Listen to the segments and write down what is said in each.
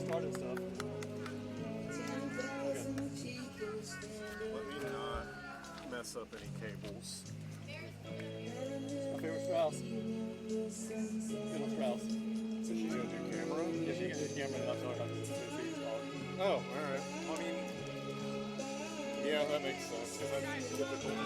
start and stuff. Okay. Let me not mess up any cables. My favorite spouse. Good old spouse. Is she gonna do camera? Yeah, she can do camera, and I'll tell her how to do it. Oh, alright. I mean, yeah, that makes sense. Because that's difficult.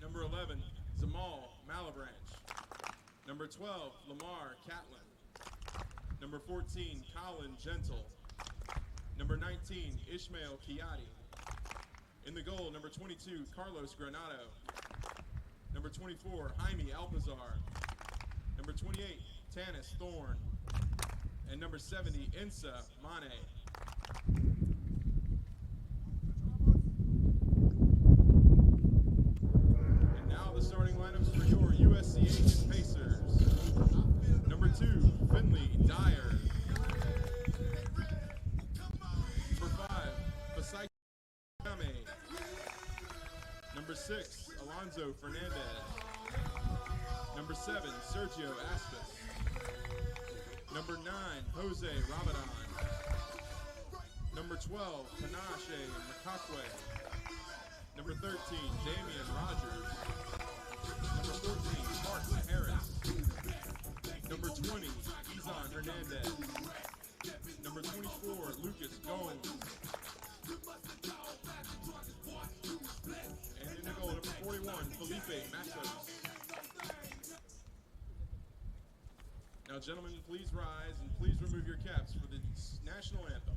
Number 11, Zamal Malabranch. Number 12, Lamar Catlin. Number 14, Colin Gentle. Number 19, Ishmael Kiati. In the goal, number 22, Carlos Granado. Number 24, Jaime Alpazar. Number 28, Tanis Thorne. And number 70, Insa Mane. And now the starting lineups for your USCA Pacers. Number 2, Finley Dyer. Number 5, Pasai Kame. Number 6, Alonzo Fernandez. Number 7, Sergio Aspas. Number 9, Jose Ramadan. Number 12, Panache Makakwe. Number 13, Damian Rogers. Number 14, Martin Harris. Number 20, Izan Hernandez. Number 24, Lucas Gomes. And in the goal, number 41, Felipe Matos. Now, gentlemen, please rise and please remove your caps for the national anthem.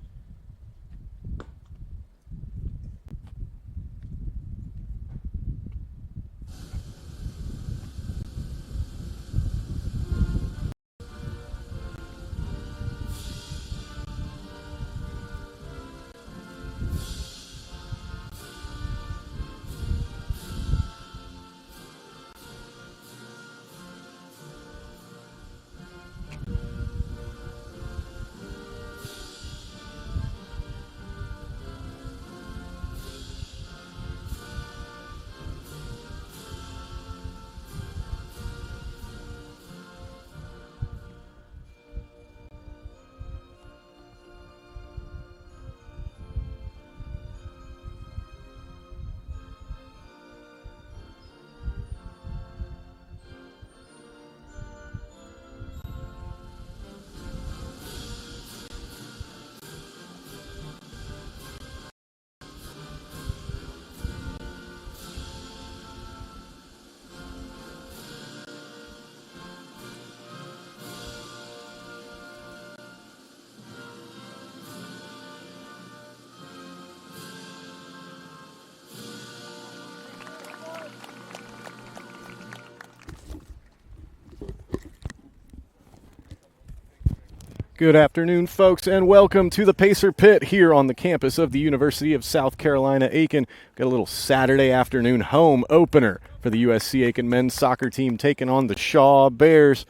Good afternoon, folks, and welcome to the Pacer Pit here on the campus of the University of South Carolina, Aiken. Got a little Saturday afternoon home opener for the USCA Aiken men's soccer team taking on the Shaw Bears.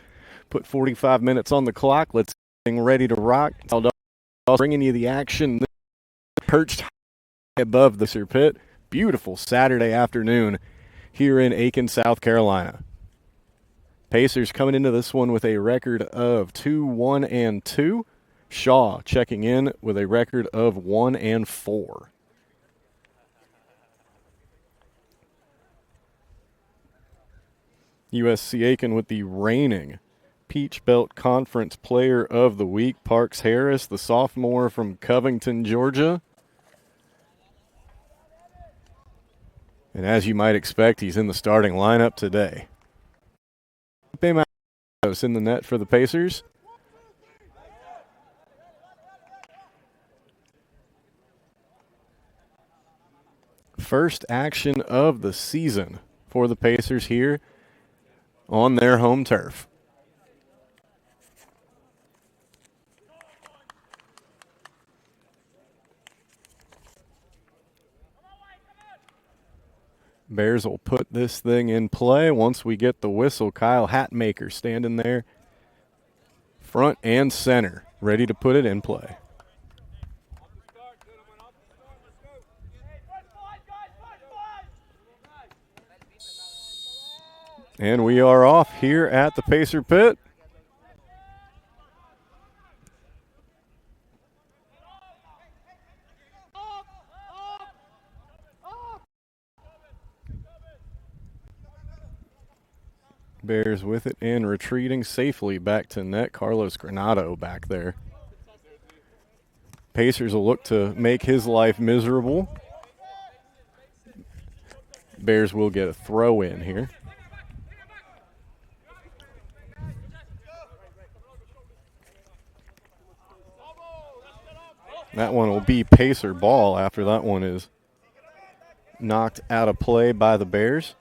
Put 45 minutes on the clock. Let's get ready to rock. Bringing you the action perched above the Pacer Pit. Beautiful Saturday afternoon here in Aiken, South Carolina. Pacers coming into this one with a record of 2-1-2. Shaw checking in with a record of 1-4. USC Aiken with the reigning Peach Belt Conference Player of the Week, Parks Harris, the sophomore from Covington, Georgia. And as you might expect, he's in the starting lineup today. In the net for the Pacers. First action of the season for the Pacers here on their home turf. Bears will put this thing in play once we get the whistle. Kyle Hatmaker standing there front and center, ready to put it in play. And we are off here at the Pacer Pit. Bears with it and retreating safely back to net. Carlos Granado back there. Pacers will look to make his life miserable. Bears will get a throw in here. That one will be Pacer ball after that one is knocked out of play by the Bears.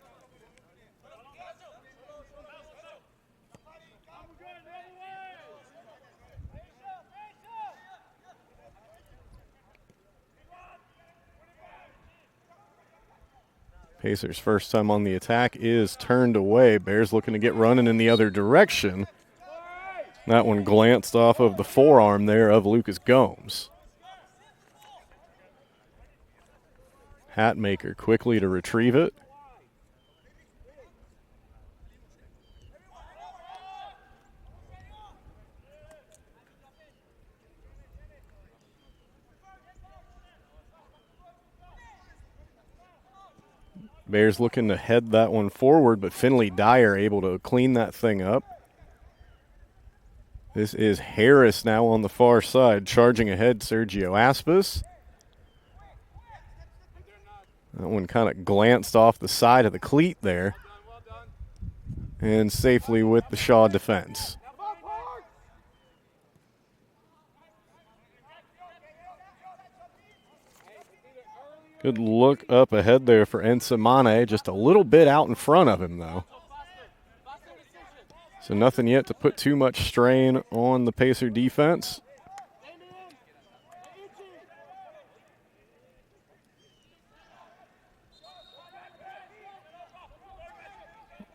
Pacers' first time on the attack is turned away. Bears looking to get running in the other direction. That one glanced off of the forearm there of Lucas Gomes. Hatmaker quickly to retrieve it. Bears looking to head that one forward, but Finley Dyer able to clean that thing up. This is Harris now on the far side, charging ahead Sergio Aspas. That one kind of glanced off the side of the cleat there. And safely with the Shaw defense. Good look up ahead there for Ensamane, just a little bit out in front of him though. So nothing yet to put too much strain on the Pacer defense.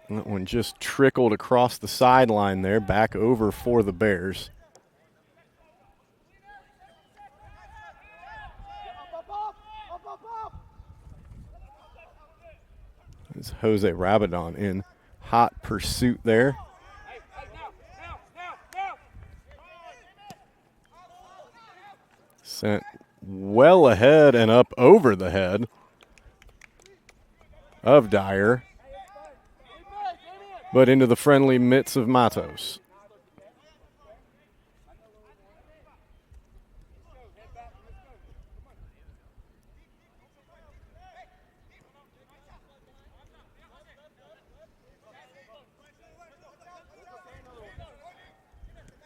That one just trickled across the sideline there, back over for the Bears. It's Jose Rabadon in hot pursuit there. Sent well ahead and up over the head of Dyer, but into the friendly mitts of Matos.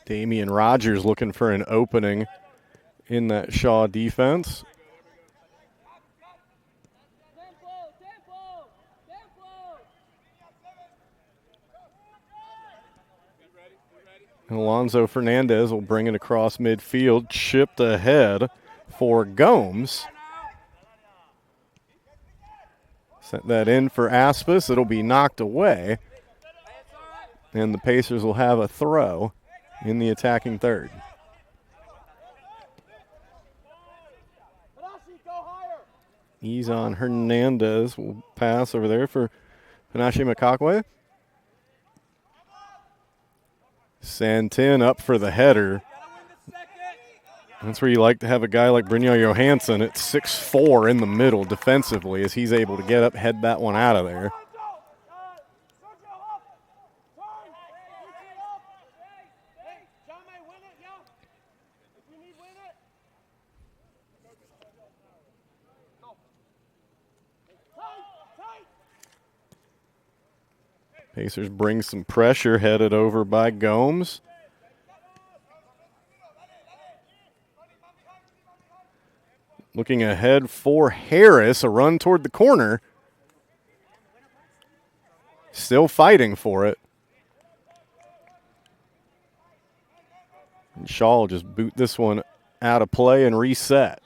Damian Rogers looking for an opening in that Shaw defense. Alonzo Fernandez will bring it across midfield, chipped ahead for Gomes. Set that in for Aspis. It'll be knocked away. And the Pacers will have a throw in the attacking third. Izan Hernandez will pass over there for Panache Makakwe. Santin up for the header. That's where you like to have a guy like Brynjar Johansson at 6'4" in the middle defensively, as he's able to get up, head that one out of there. Pacers bring some pressure, headed over by Gomes. Looking ahead for Harris, a run toward the corner. Still fighting for it. And Shaw will just boot this one out of play and reset.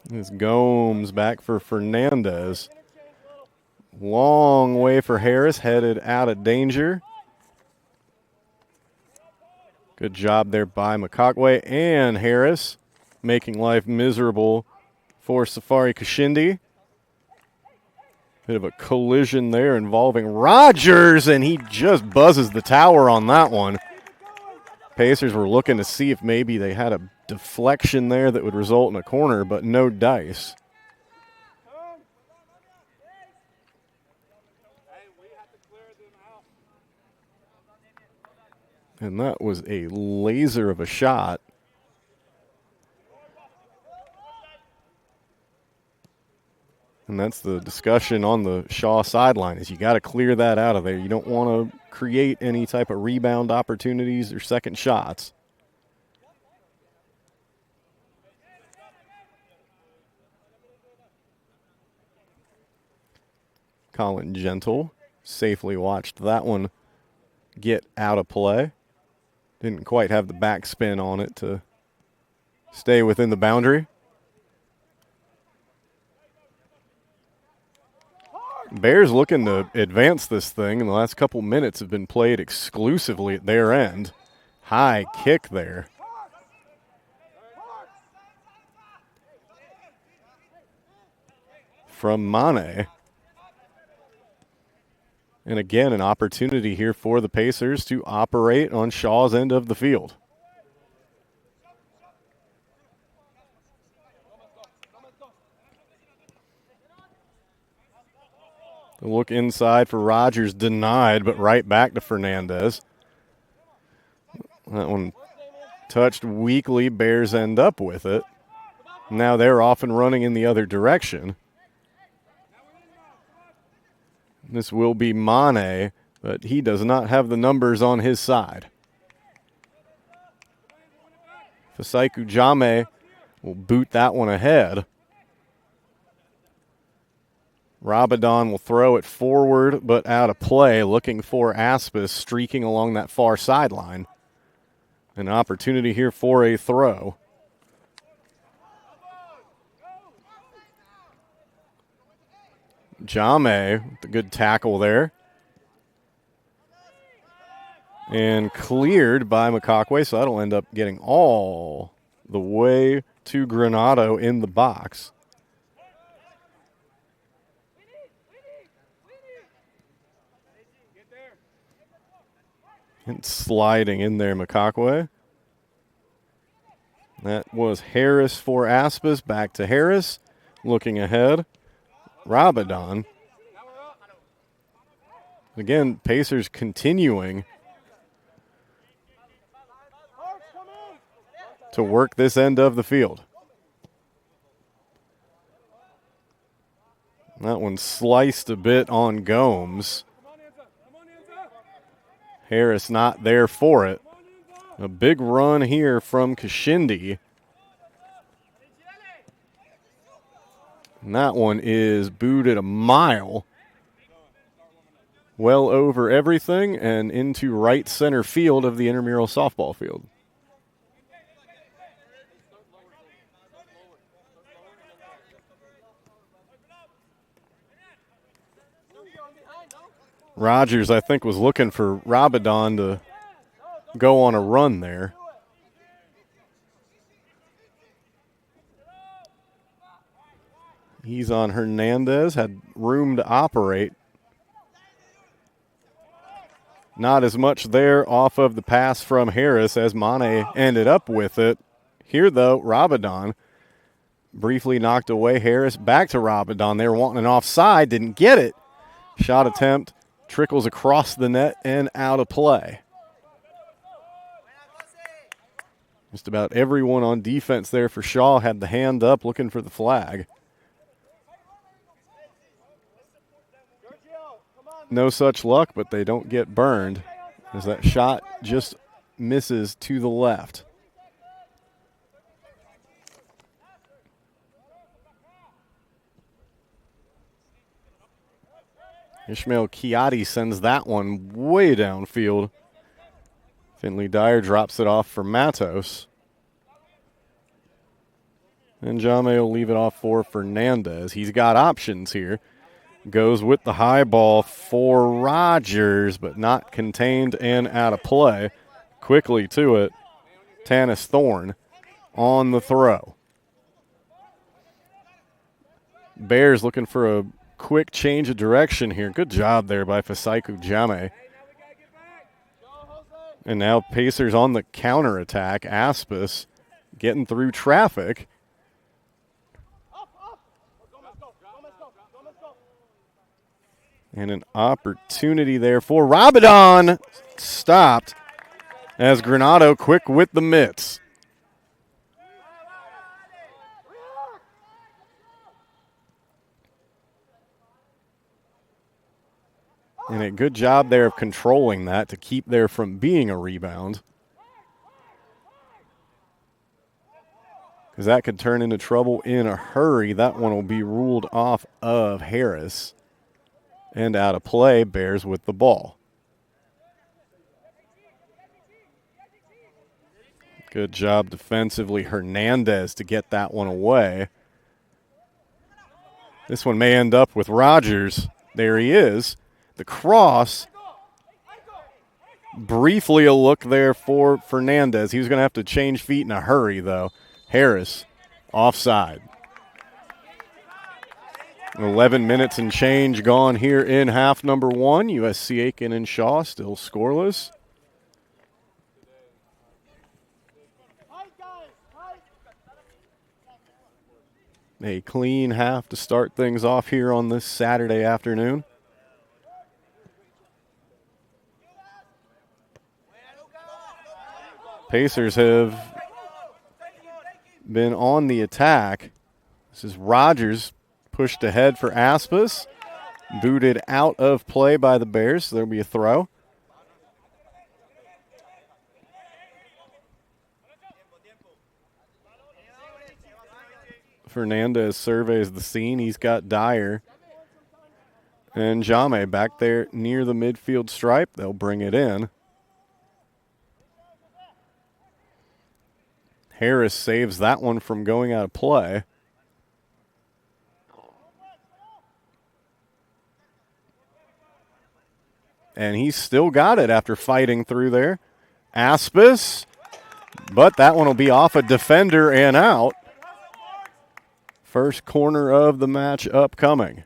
This Gomes back for Fernandez. Long way for Harris, headed out of danger. Good job there by Makakwe and Harris, making life miserable for Safari Kashindi. Bit of a collision there involving Rogers, and he just buzzes the tower on that one. Pacers were looking to see if maybe they had a deflection there that would result in a corner, but no dice. And that was a laser of a shot. And that's the discussion on the Shaw sideline, is you got to clear that out of there. You don't want to create any type of rebound opportunities or second shots. Colin Gentle safely watched that one get out of play. Didn't quite have the backspin on it to stay within the boundary. Bears looking to advance this thing, and the last couple minutes have been played exclusively at their end. High kick there. From Mane. And again, an opportunity here for the Pacers to operate on Shaw's end of the field. The look inside for Rogers, denied, but right back to Fernandez. That one touched weakly. Bears end up with it. Now they're off and running in the other direction. This will be Mane, but he does not have the numbers on his side. Fasaiku Jame will boot that one ahead. Rabadon will throw it forward, but out of play, looking for Aspis streaking along that far sideline. An opportunity here for a throw. Jame with a good tackle there. And cleared by Makakwe, so that'll end up getting all the way to Granado in the box. And sliding in there, Makakwe. That was Harris for Aspis. Back to Harris. Looking ahead. Rabadon. Again, Pacers continuing to work this end of the field. That one sliced a bit on Gomes. Harris not there for it. A big run here from Kashindi. And that one is booted a mile. Well over everything and into right center field of the intramural softball field. Rogers, I think, was looking for Rabadon to go on a run there. He's on Hernandez, had room to operate. Not as much there off of the pass from Harris as Mane ended up with it. Here, though, Rabadon briefly knocked away Harris. Back to Rabadon. They were wanting an offside, didn't get it. Shot attempt trickles across the net and out of play. Just about everyone on defense there for Shaw had the hand up looking for the flag. No such luck, but they don't get burned as that shot just misses to the left. Ishmael Chiati sends that one way downfield. Finley Dyer drops it off for Matos. And Jame will leave it off for Fernandez. He's got options here. Goes with the high ball for Rogers, but not contained and out of play. Quickly to it, Tanis Thorne on the throw. Bears looking for a quick change of direction here. Good job there by Fasaiku Jame. And now Pacers on the counterattack. Aspis getting through traffic. And an opportunity there for Rabadon. Stopped as Granado quick with the mitts. And a good job there of controlling that to keep there from being a rebound. Because that could turn into trouble in a hurry. That one will be ruled off of Harris. And out of play, Bears with the ball. Good job defensively, Hernandez, to get that one away. This one may end up with Rogers. There he is. The cross. Briefly a look there for Fernandez. He was going to have to change feet in a hurry, though. Harris, offside. 11 minutes and change gone here in half number one. USC Aiken and Shaw still scoreless. A clean half to start things off here on this Saturday afternoon. Pacers have been on the attack. This is Rogers pushed ahead for Aspis. Booted out of play by the Bears, so there'll be a throw. Fernandez surveys the scene. He's got Dyer and Jame back there near the midfield stripe. They'll bring it in. Harris saves that one from going out of play. And he's still got it after fighting through there. Aspis, but that one will be off a defender and out. First corner of the match upcoming.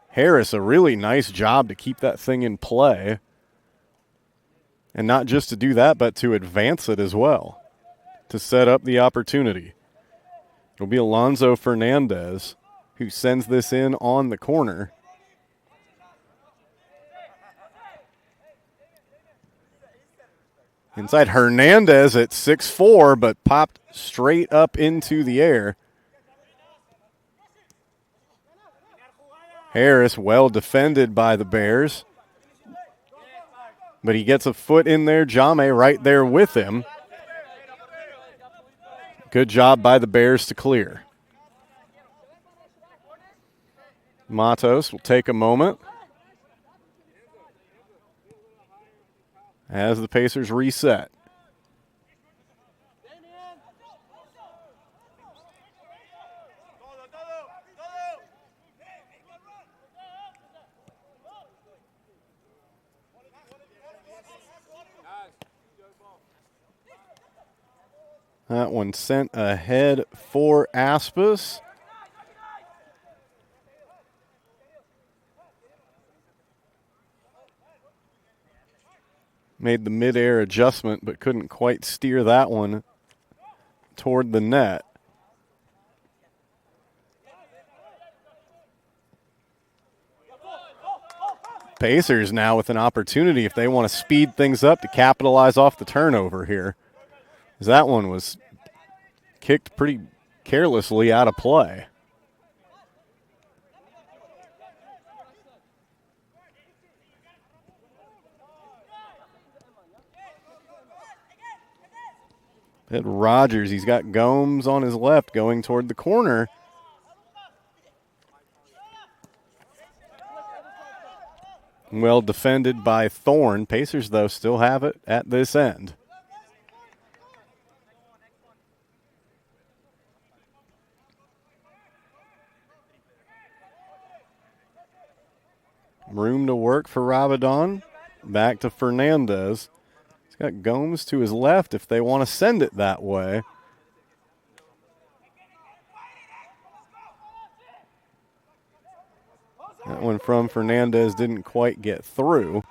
Harris, a really nice job to keep that thing in play. And not just to do that, but to advance it as well, to set up the opportunity. It'll be Alonzo Fernandez who sends this in on the corner. Inside Hernandez at 6'4", but popped straight up into the air. Harris well defended by the Bears. But he gets a foot in there. Jame right there with him. Good job by the Bears to clear. Matos will take a moment as the Pacers reset. That one sent ahead for Aspis. Made the mid-air adjustment, but couldn't quite steer that one toward the net. Pacers now with an opportunity if they want to speed things up to capitalize off the turnover here. That one was kicked pretty carelessly out of play. At Rogers, he's got Gomes on his left going toward the corner. Well defended by Thorne. Pacers, though, still have it at this end. Room to work for Rabadon. Back to Fernandez. He's got Gomes to his left if they want to send it that way. That one from Fernandez didn't quite get through.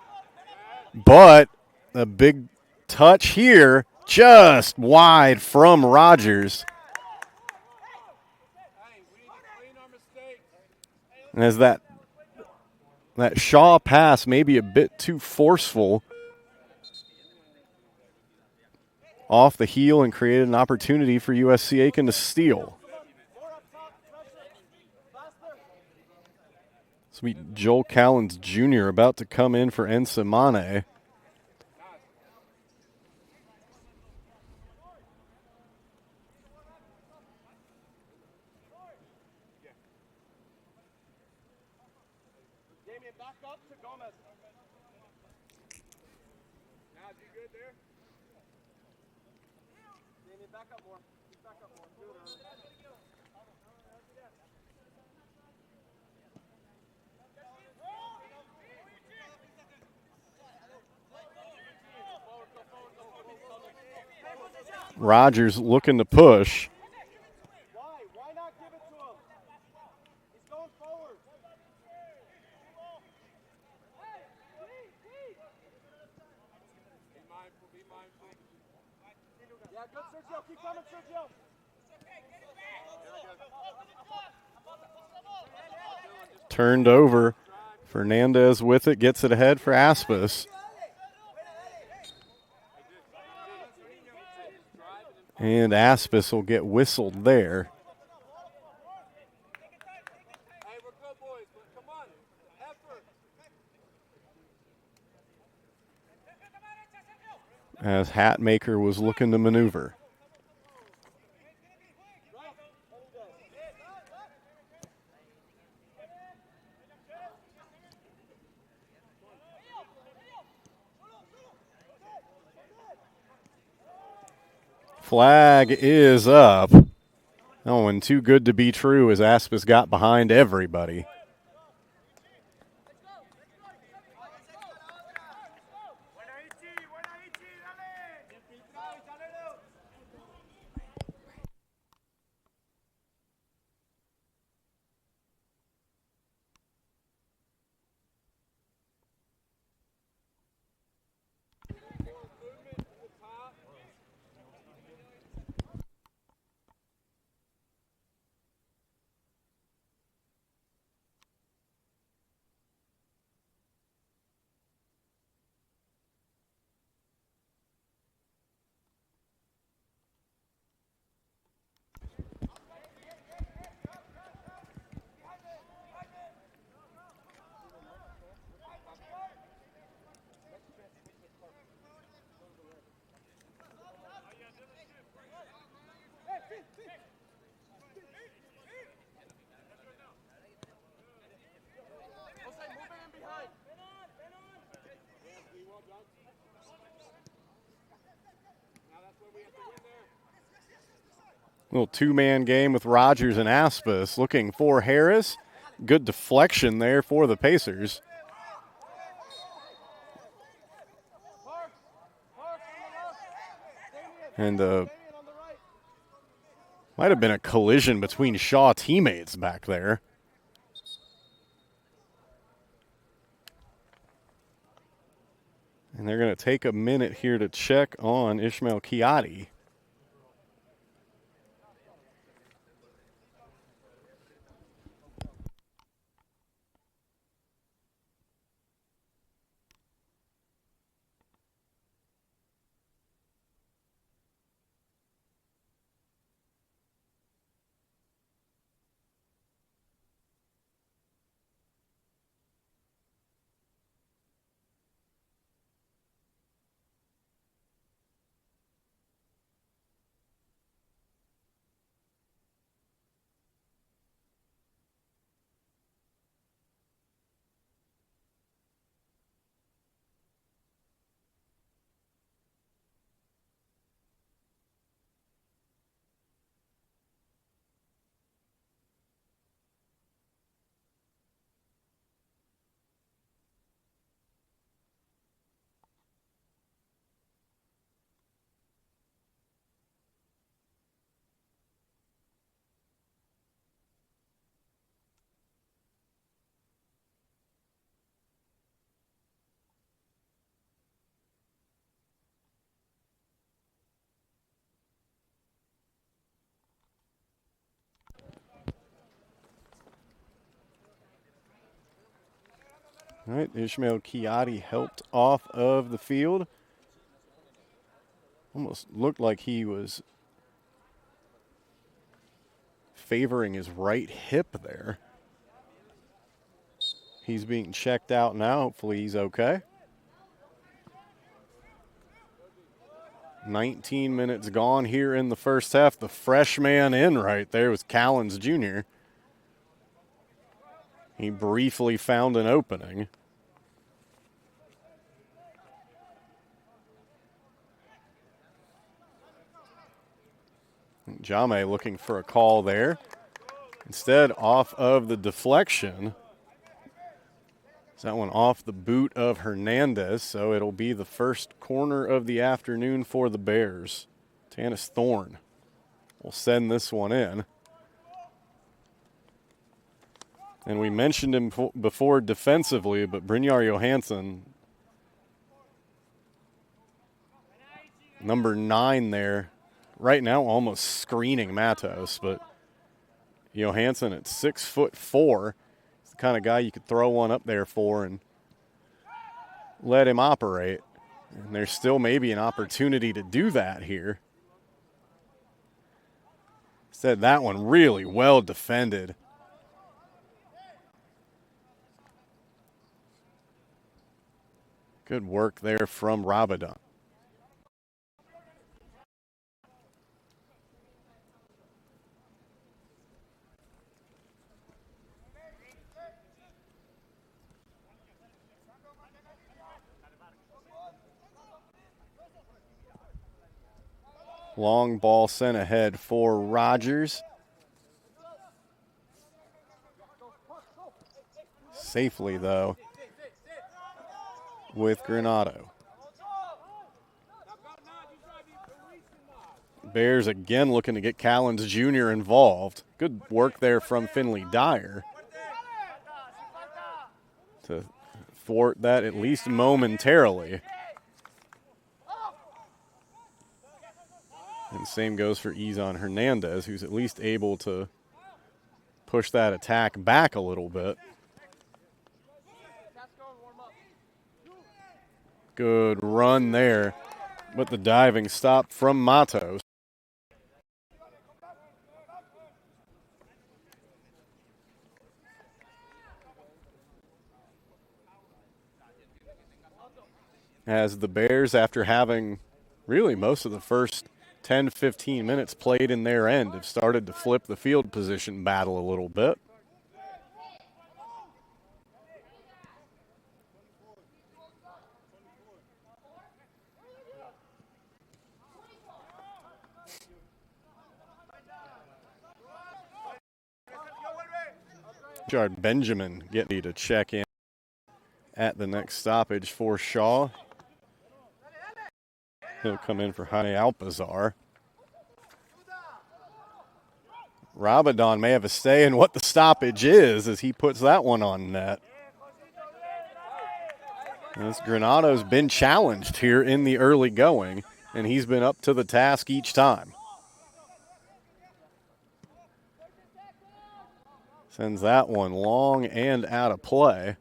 But a big touch here, just wide from Rogers. And as that Shaw pass may be a bit too forceful off the heel and created an opportunity for USC Aiken to steal. Sweet Joel Callens Jr. about to come in for Ensamane. Rogers looking to push. Why not give it to him? He's going forward. Be mindful. Yeah, good, Sergio. Keep coming, Sergio. Turned over. Fernandez with it, gets it ahead for Aspis. And Aspis will get whistled there. Hey, we're good, boys. Come on. Effort. As Hatmaker was looking to maneuver. Flag is up. Oh, and too good to be true as Aspis got behind everybody. Little two-man game with Rogers and Aspis looking for Harris. Good deflection there for the Pacers. And might have been a collision between Shaw teammates back there. And they're going to take a minute here to check on Ishmael Kiati. All right, Ishmael Kiati helped off of the field. Almost looked like he was favoring his right hip there. He's being checked out now. Hopefully he's okay. 19 minutes gone here in the first half. The freshman in right there was Callens Jr. He briefly found an opening. Jame looking for a call there. Instead, off of the deflection. That one off the boot of Hernandez, so it'll be the first corner of the afternoon for the Bears. Tanis Thorne will send this one in. And we mentioned him before defensively, but Brynjar Johansson, number 9 there, right now almost screening Matos, but Johansson at 6'4", is the kind of guy you could throw one up there for and let him operate. And there's still maybe an opportunity to do that here. Said that one really well defended. Good work there from Rabadon. Long ball sent ahead for Rogers. Safely, though, with Granado. Bears again looking to get Callens Jr. involved. Good work there from Finley Dyer to thwart that at least momentarily. And same goes for Izan Hernandez, who's at least able to push that attack back a little bit. Good run there, but the diving stop from Matos. As the Bears, after having really most of the first 10-15 minutes played in their end, have started to flip the field position battle a little bit. Richard Benjamin getting to check in at the next stoppage for Shaw. He'll come in for Jaime Alpazar. Rabadon may have a say in what the stoppage is as he puts that one on net. As Granato's been challenged here in the early going, and he's been up to the task each time. Sends that one long and out of play.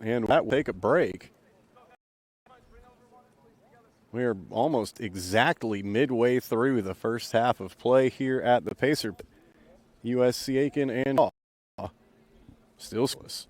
And that will take a break. We are almost exactly midway through the first half of play here at the Pacer. USC Aiken and still scoreless.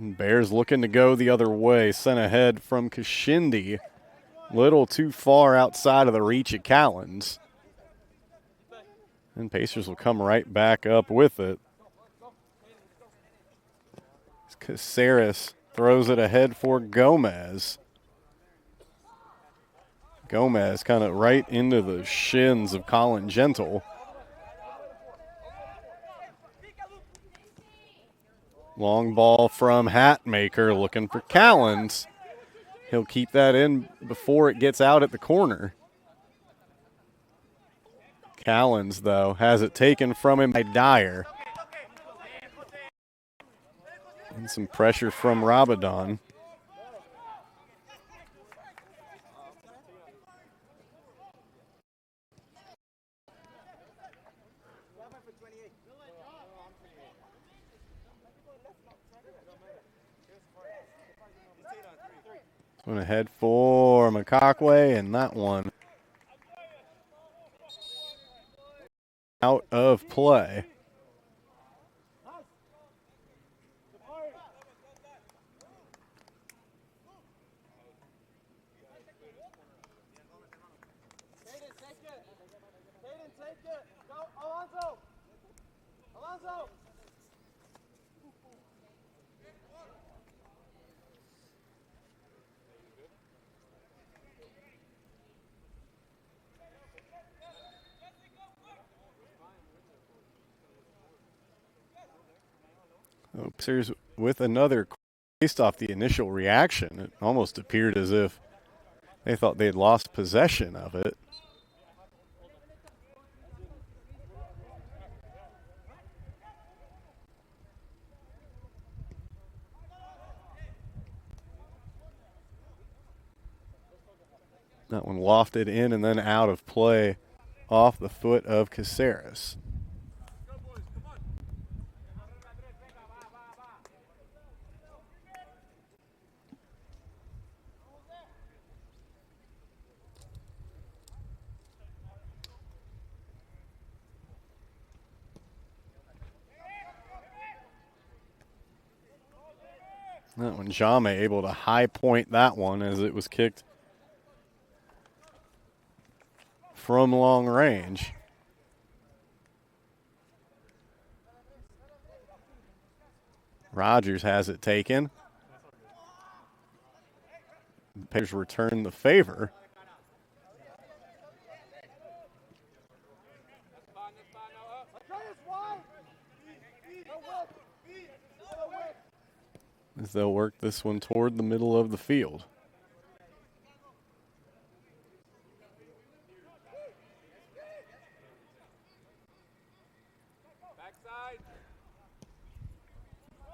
Bears looking to go the other way. Sent ahead from Kashindi. Little too far outside of the reach of Callens. And Pacers will come right back up with it. Caceres throws it ahead for Gomez. Gomez kind of right into the shins of Colin Gentle. Long ball from Hatmaker looking for Callens. He'll keep that in before it gets out at the corner. Callens, though, has it taken from him by Dyer. And some pressure from Rabadon. Went ahead for Makakwe, and that one out of play. Pacers with another, based off the initial reaction. It almost appeared as if they thought they had lost possession of it. That one lofted in and then out of play off the foot of Caceres. That one, Jame able to high point that one as it was kicked from long range. Rogers has it taken. The Pacers return the favor. As they'll work this one toward the middle of the field.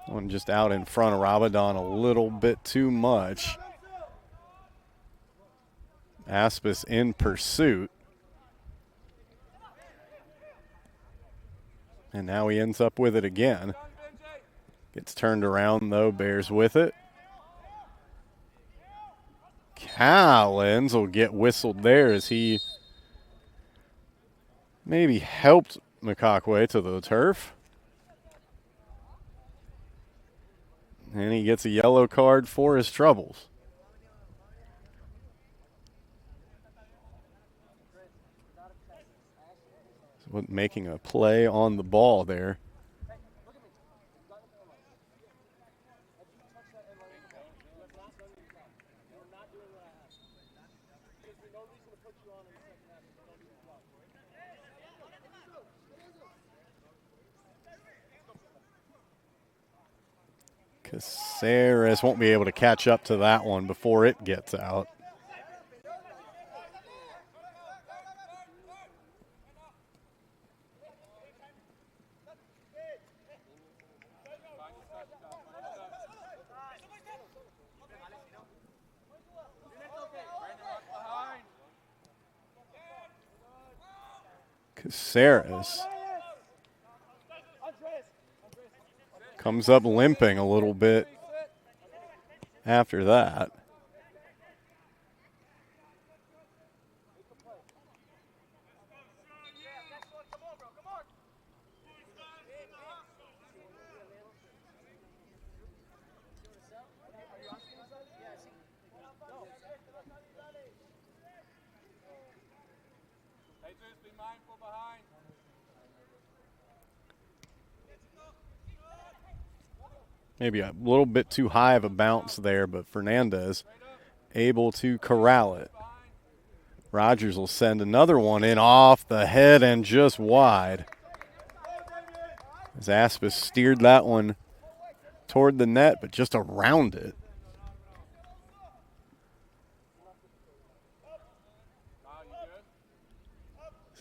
One just out in front of Rabadon a little bit too much. Aspis in pursuit. And now he ends up with it again. Gets turned around, though, bears with it. Collins will get whistled there as he maybe helped Makakwe to the turf. And he gets a yellow card for his troubles. So making a play on the ball there. Caceres won't be able to catch up to that one before it gets out. Caceres comes up limping a little bit after that. Maybe a little bit too high of a bounce there, but Fernandez able to corral it. Rogers will send another one in off the head and just wide. As Aspis steered that one toward the net, but just around it.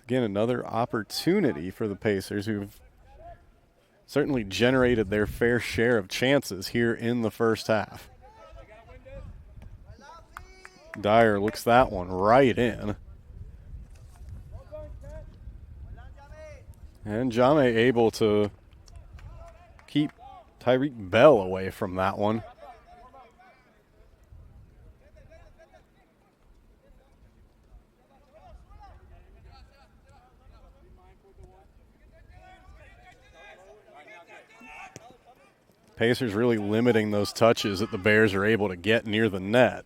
Again, another opportunity for the Pacers, who've certainly generated their fair share of chances here in the first half. Dyer looks that one right in. And Jame able to keep Tyreek Bell away from that one. Pacers really limiting those touches that the Bears are able to get near the net.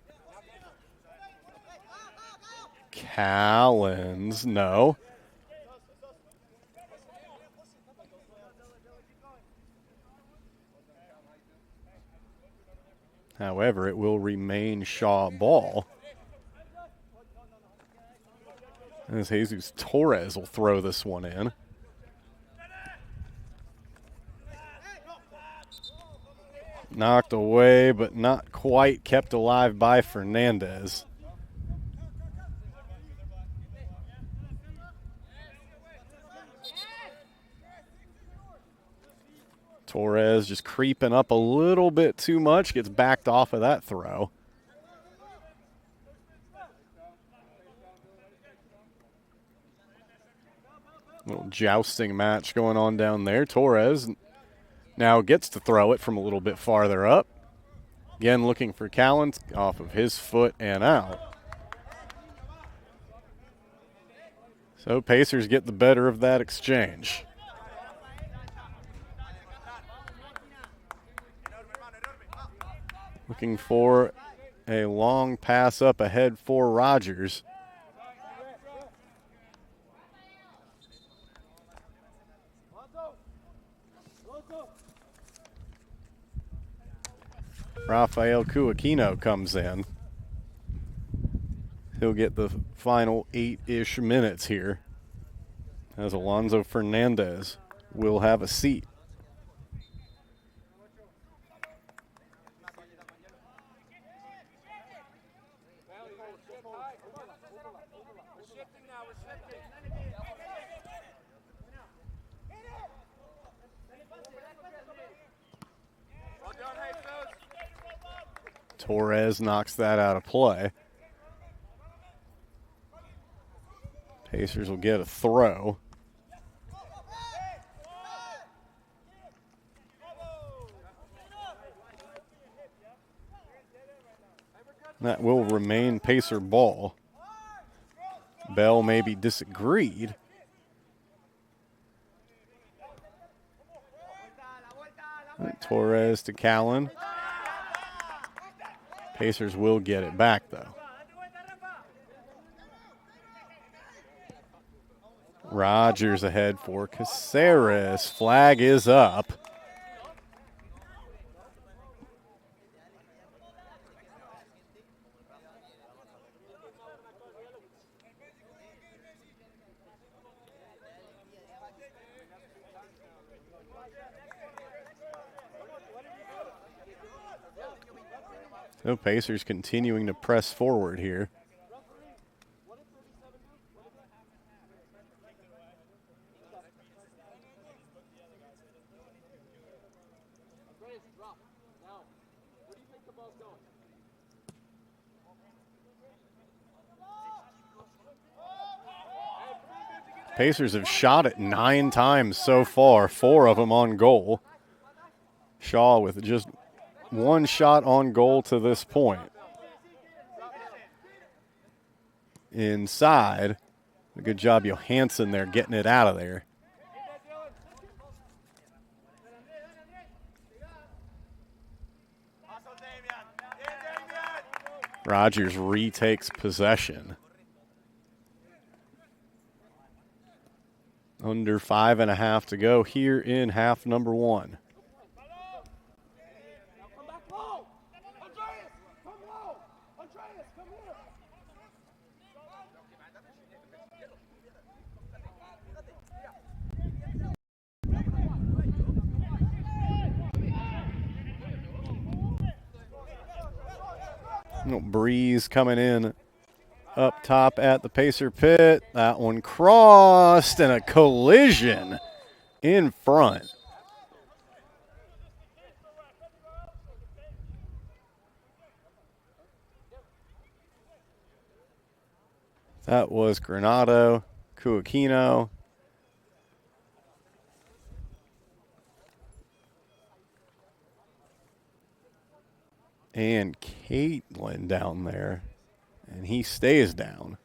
Collins, no. However, it will remain Shaw ball. As Jesus Torres will throw this one in. Knocked away, but not quite kept alive by Fernandez. Torres just creeping up a little bit too much, gets backed off of that throw. Little jousting match going on down there. Torres now gets to throw it from a little bit farther up. Again, looking for Collins off of his foot and out. So Pacers get the better of that exchange. Looking for a long pass up ahead for Rogers. Rafael Cuaquino comes in. He'll get the final 8-ish minutes here, as Alonzo Fernandez will have a seat. Torres knocks that out of play. Pacers will get a throw. That will remain Pacer ball. Bell maybe disagreed. Torres to Callan. Pacers will get it back, though. Rogers ahead for Caceres. Flag is up. So Pacers continuing to press forward here. Pacers have shot it 9 times so far, 4 of them on goal. Shaw with just 1 shot on goal to this point. Inside. A good job, Johansson there getting it out of there. Rogers retakes possession. Under 5.5 to go here in half number 1. Little breeze coming in up top at the Pacer pit. That one crossed and a collision in front. That was Granado, Cuaquino. And Caitlin down there. And he stays down.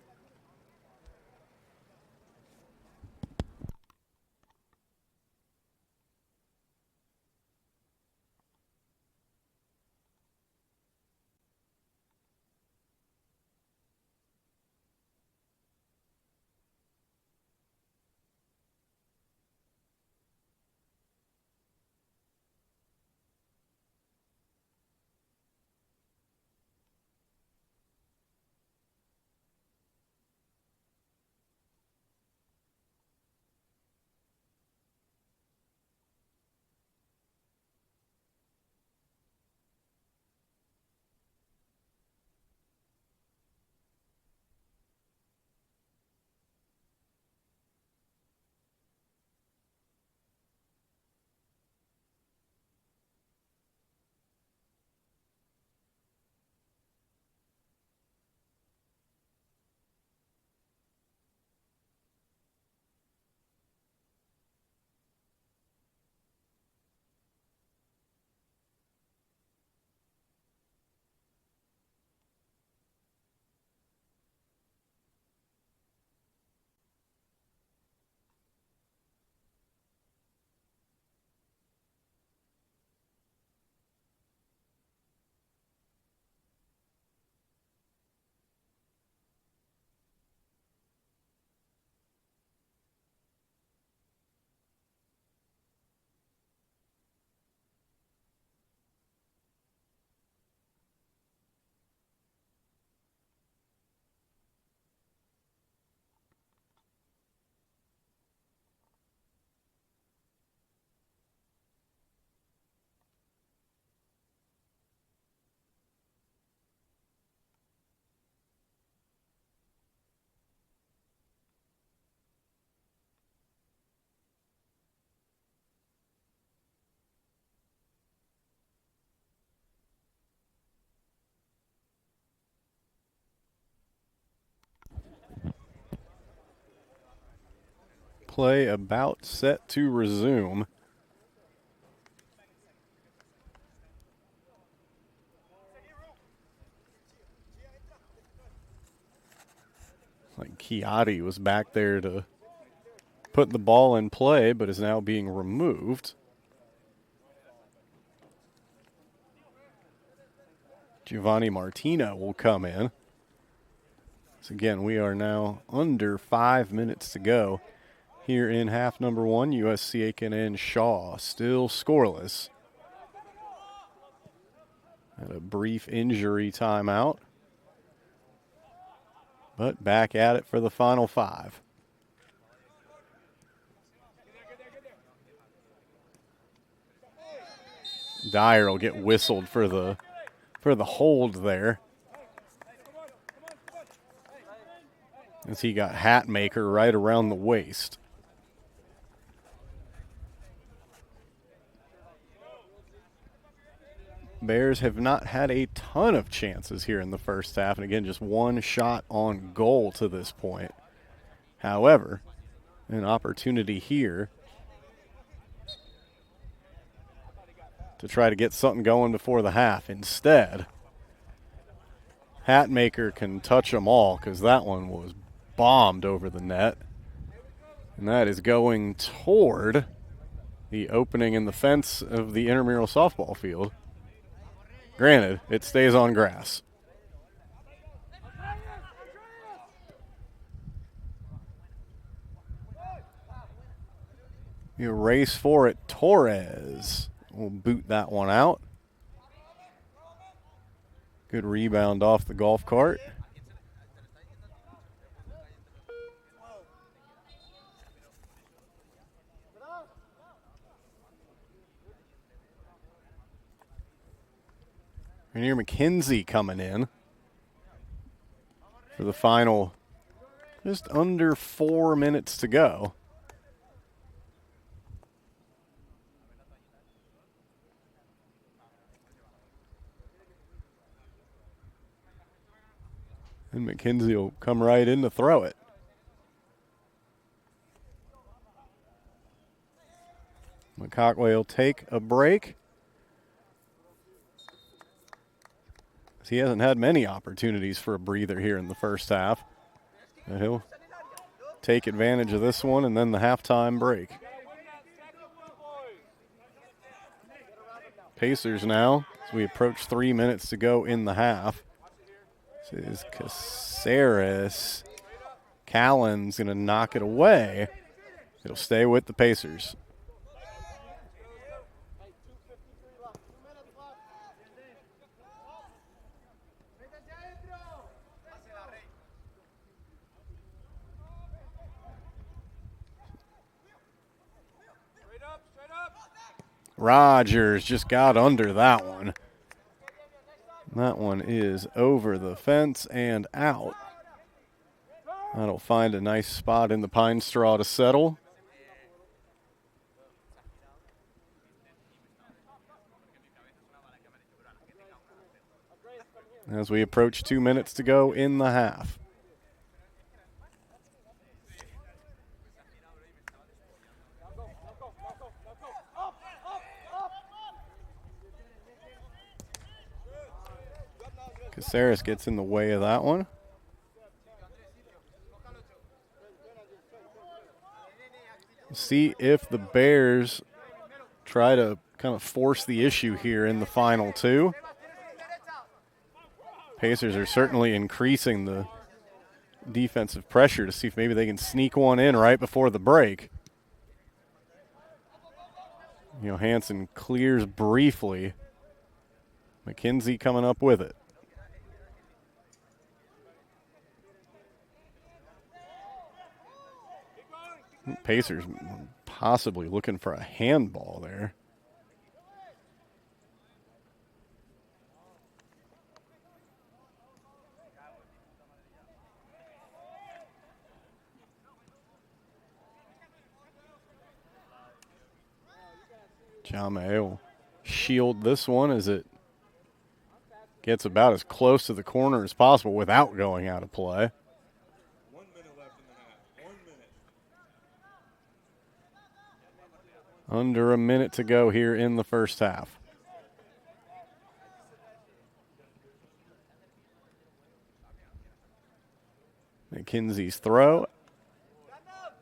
Play about set to resume. Like Chiatti was back there to put the ball in play, but is now being removed. Giovanni Martino will come in. So again, we are now under 5 minutes to go here in half number one. USC Aiken and Shaw still scoreless. Had a brief injury timeout, but back at it for the final 5. Dyer will get whistled for the hold there, as he got Hatmaker right around the waist. Bears have not had a ton of chances here in the first half, and again, just one shot on goal to this point. However, an opportunity here to try to get something going before the half. Instead, Hatmaker can touch them all, because that one was bombed over the net. And that is going toward the opening in the fence of the intramural softball field. Granted, it stays on grass. You race for it. Torres will boot that one out. Good rebound off the golf cart. Rainier McKenzie coming in for the final just under 4 minutes to go. And McKenzie will come right in to throw it. McCockway will take a break. He hasn't had many opportunities for a breather here in the first half. And he'll take advantage of this one and then the halftime break. Pacers now, as we approach 3 minutes to go in the half. This is Caceres. Callan's going to knock it away. It'll stay with the Pacers. Rogers just got under that one. That one is over the fence and out. That'll find a nice spot in the pine straw to settle. As we approach 2 minutes to go in the half. Caceres gets in the way of that one. See if the Bears try to kind of force the issue here in the final 2. Pacers are certainly increasing the defensive pressure to see if maybe they can sneak one in right before the break. Johansson clears briefly. McKenzie coming up with it. Pacers possibly looking for a handball there. Jame will shield this one as it gets about as close to the corner as possible without going out of play. 1 minute left in the half. 1 minute. Under a minute to go here in the first half. McKenzie's throw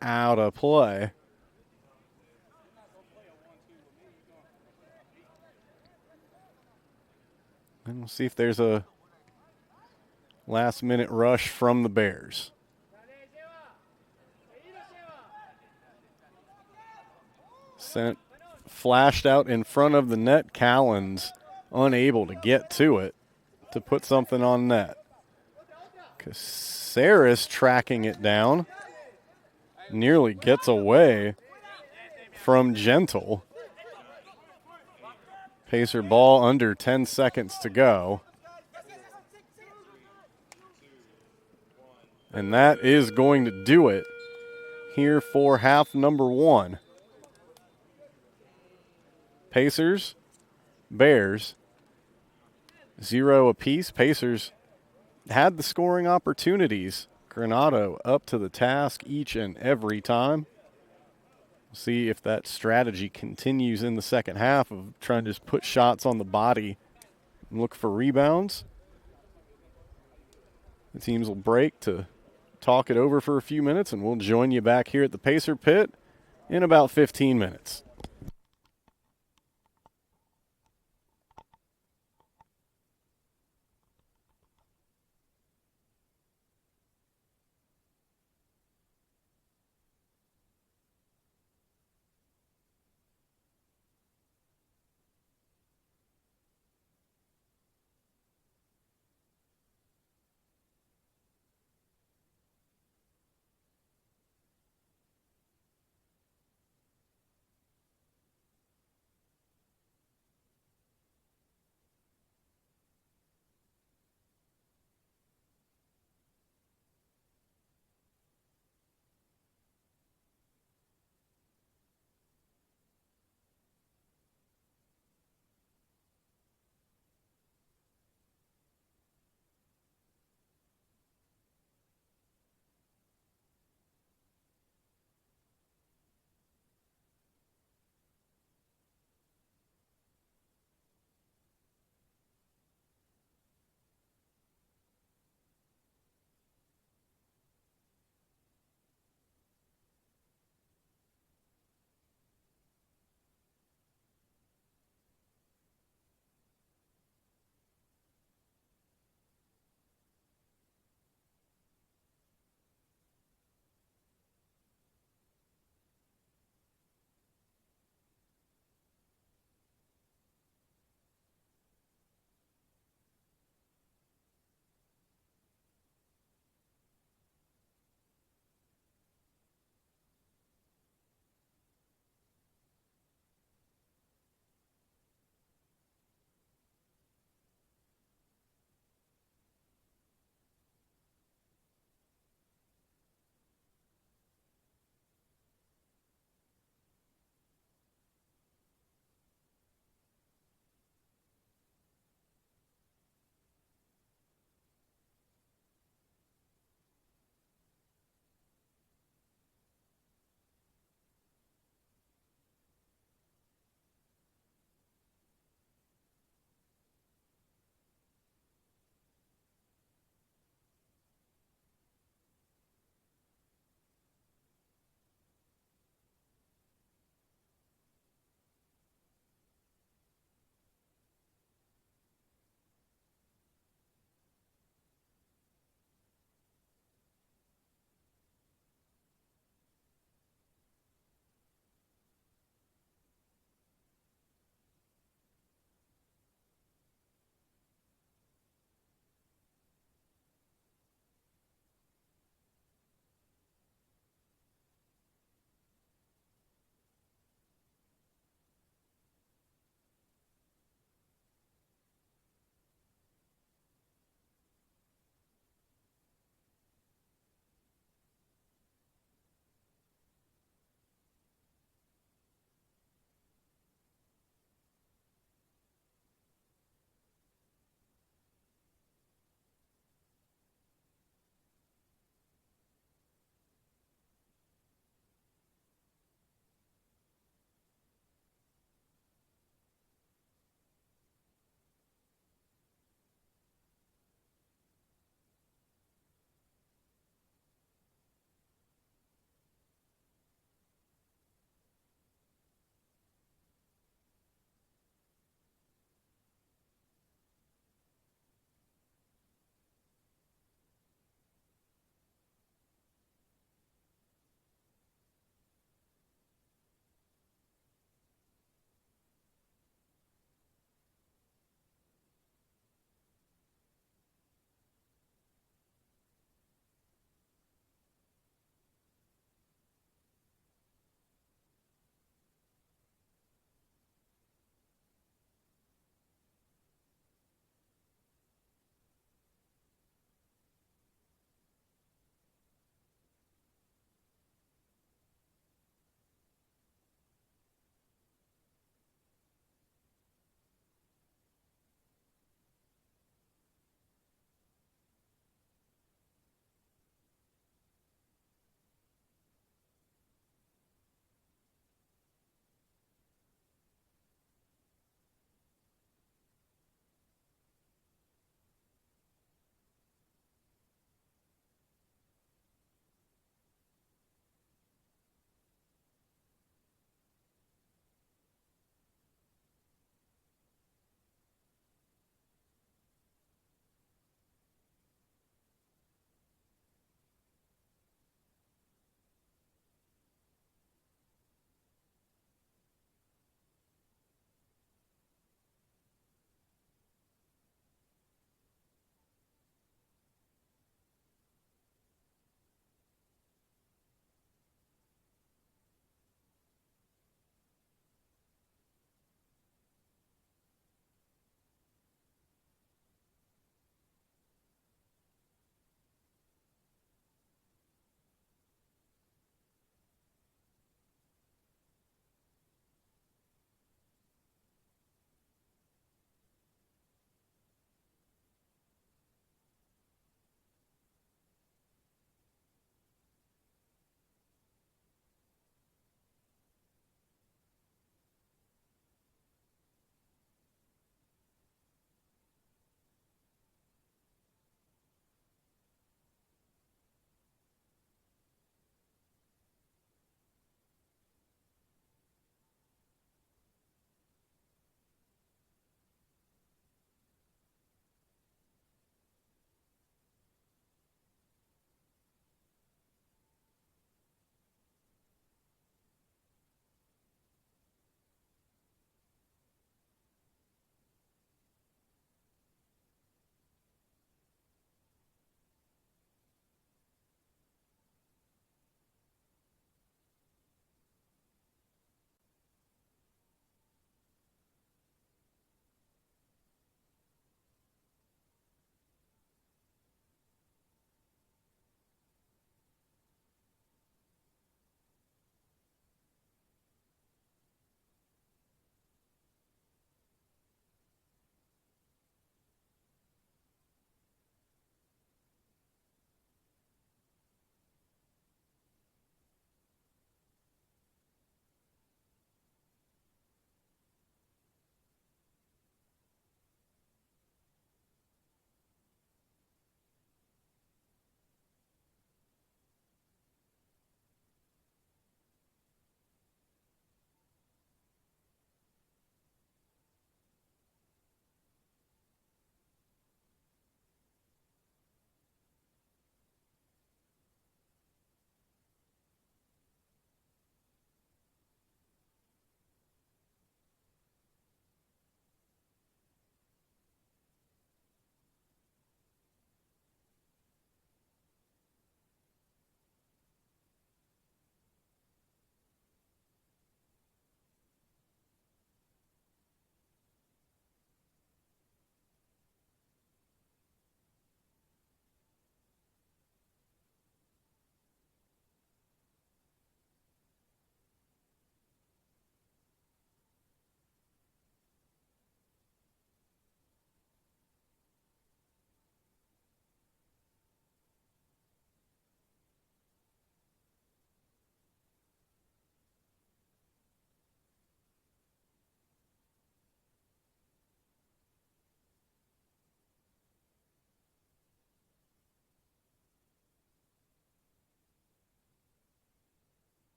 out of play. And we'll see if there's a last-minute rush from the Bears. Sent, flashed out in front of the net. Callan's unable to get to it to put something on net. Caceres tracking it down. Nearly gets away from Gentle. Pacer ball under 10 seconds to go. And that is going to do it here for half number one. Pacers, Bears, 0 apiece. Pacers had the scoring opportunities. Granado up to the task each and every time. See if that strategy continues in the second half of trying to just put shots on the body and look for rebounds. The teams will break to talk it over for a few minutes, and we'll join you back here at the Pacer Pit in about 15 minutes.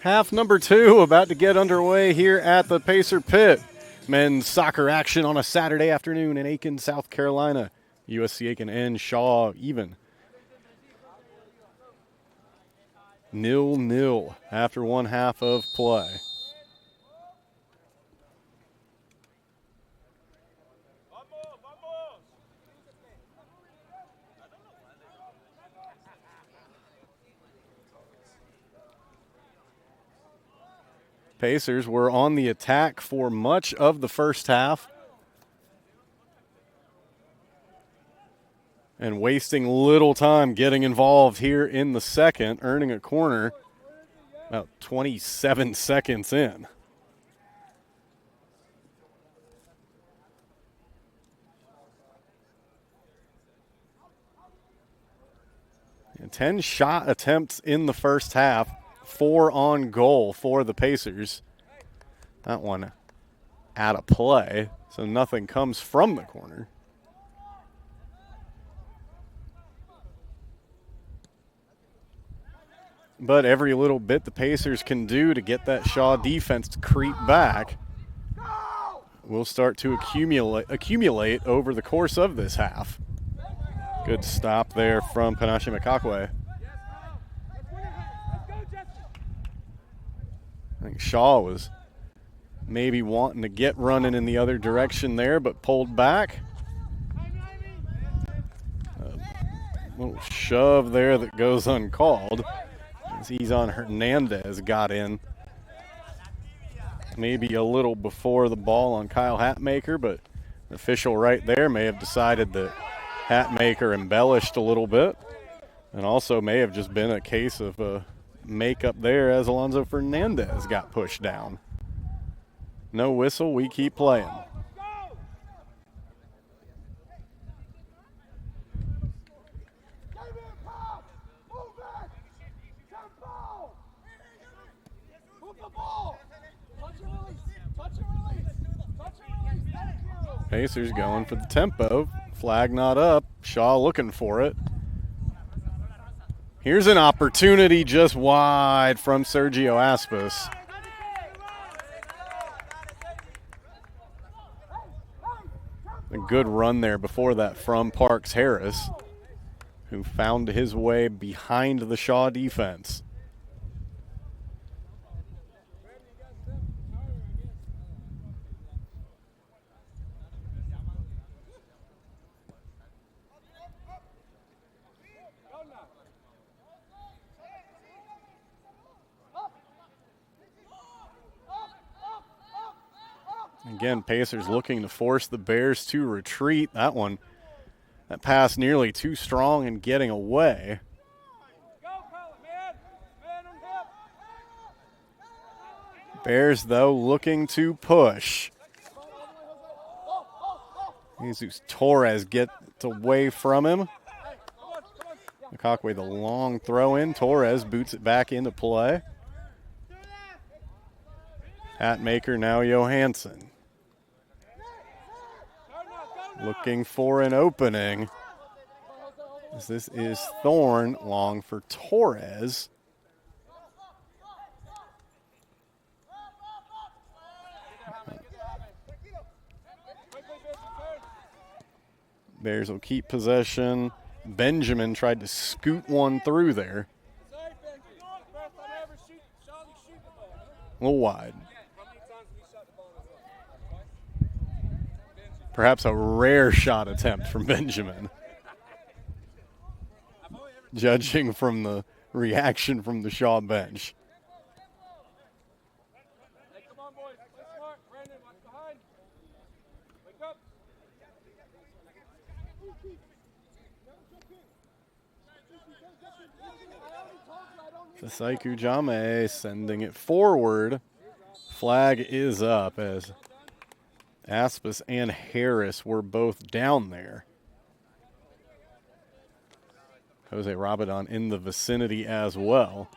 Half number 2 about to get underway here at the Pacer Pit. Men's soccer action on a Saturday afternoon in Aiken, South Carolina. USC Aiken and Shaw even. 0-0 after one half of play. Pacers were on the attack for much of the first half and wasting little time getting involved here in the second, earning a corner about 27 seconds in. And 10 shot attempts in the first half. 4 on goal for the Pacers. That one out of play, so nothing comes from the corner. But every little bit the Pacers can do to get that Shaw defense to creep back will start to accumulate over the course of this half. Good stop there from Panache Makakwe. I think Shaw was maybe wanting to get running in the other direction there, but pulled back. A little shove there that goes uncalled as Izan Hernandez got in. Maybe a little before the ball on Kyle Hatmaker, but the official right there may have decided that Hatmaker embellished a little bit, and also may have just been a case of makeup there as Alonzo Fernandez got pushed down. No whistle, we keep playing. Pacers going for the tempo. Flag not up. Shaw looking for it. Here's an opportunity just wide from Sergio Aspas. A good run there before that from Parks Harris, who found his way behind the Shaw defense. Again, Pacers looking to force the Bears to retreat. That pass nearly too strong and getting away. Bears, though, looking to push. Jesus Torres gets away from him. Makakwe, the long throw in. Torres boots it back into play. Hatmaker, now Johansson. Looking for an opening. This is Thorne, long for Torres. Bears will keep possession. Benjamin tried to scoot one through there. A little wide. Perhaps a rare shot attempt from Benjamin. Judging from the reaction from the Shaw bench. Hey, come on, boys. Play smart. Brandon, watch behind. Wake up. Saiku Jame sending it forward. Flag is up as Aspas and Harris were both down there. Jose Rabadon in the vicinity as well.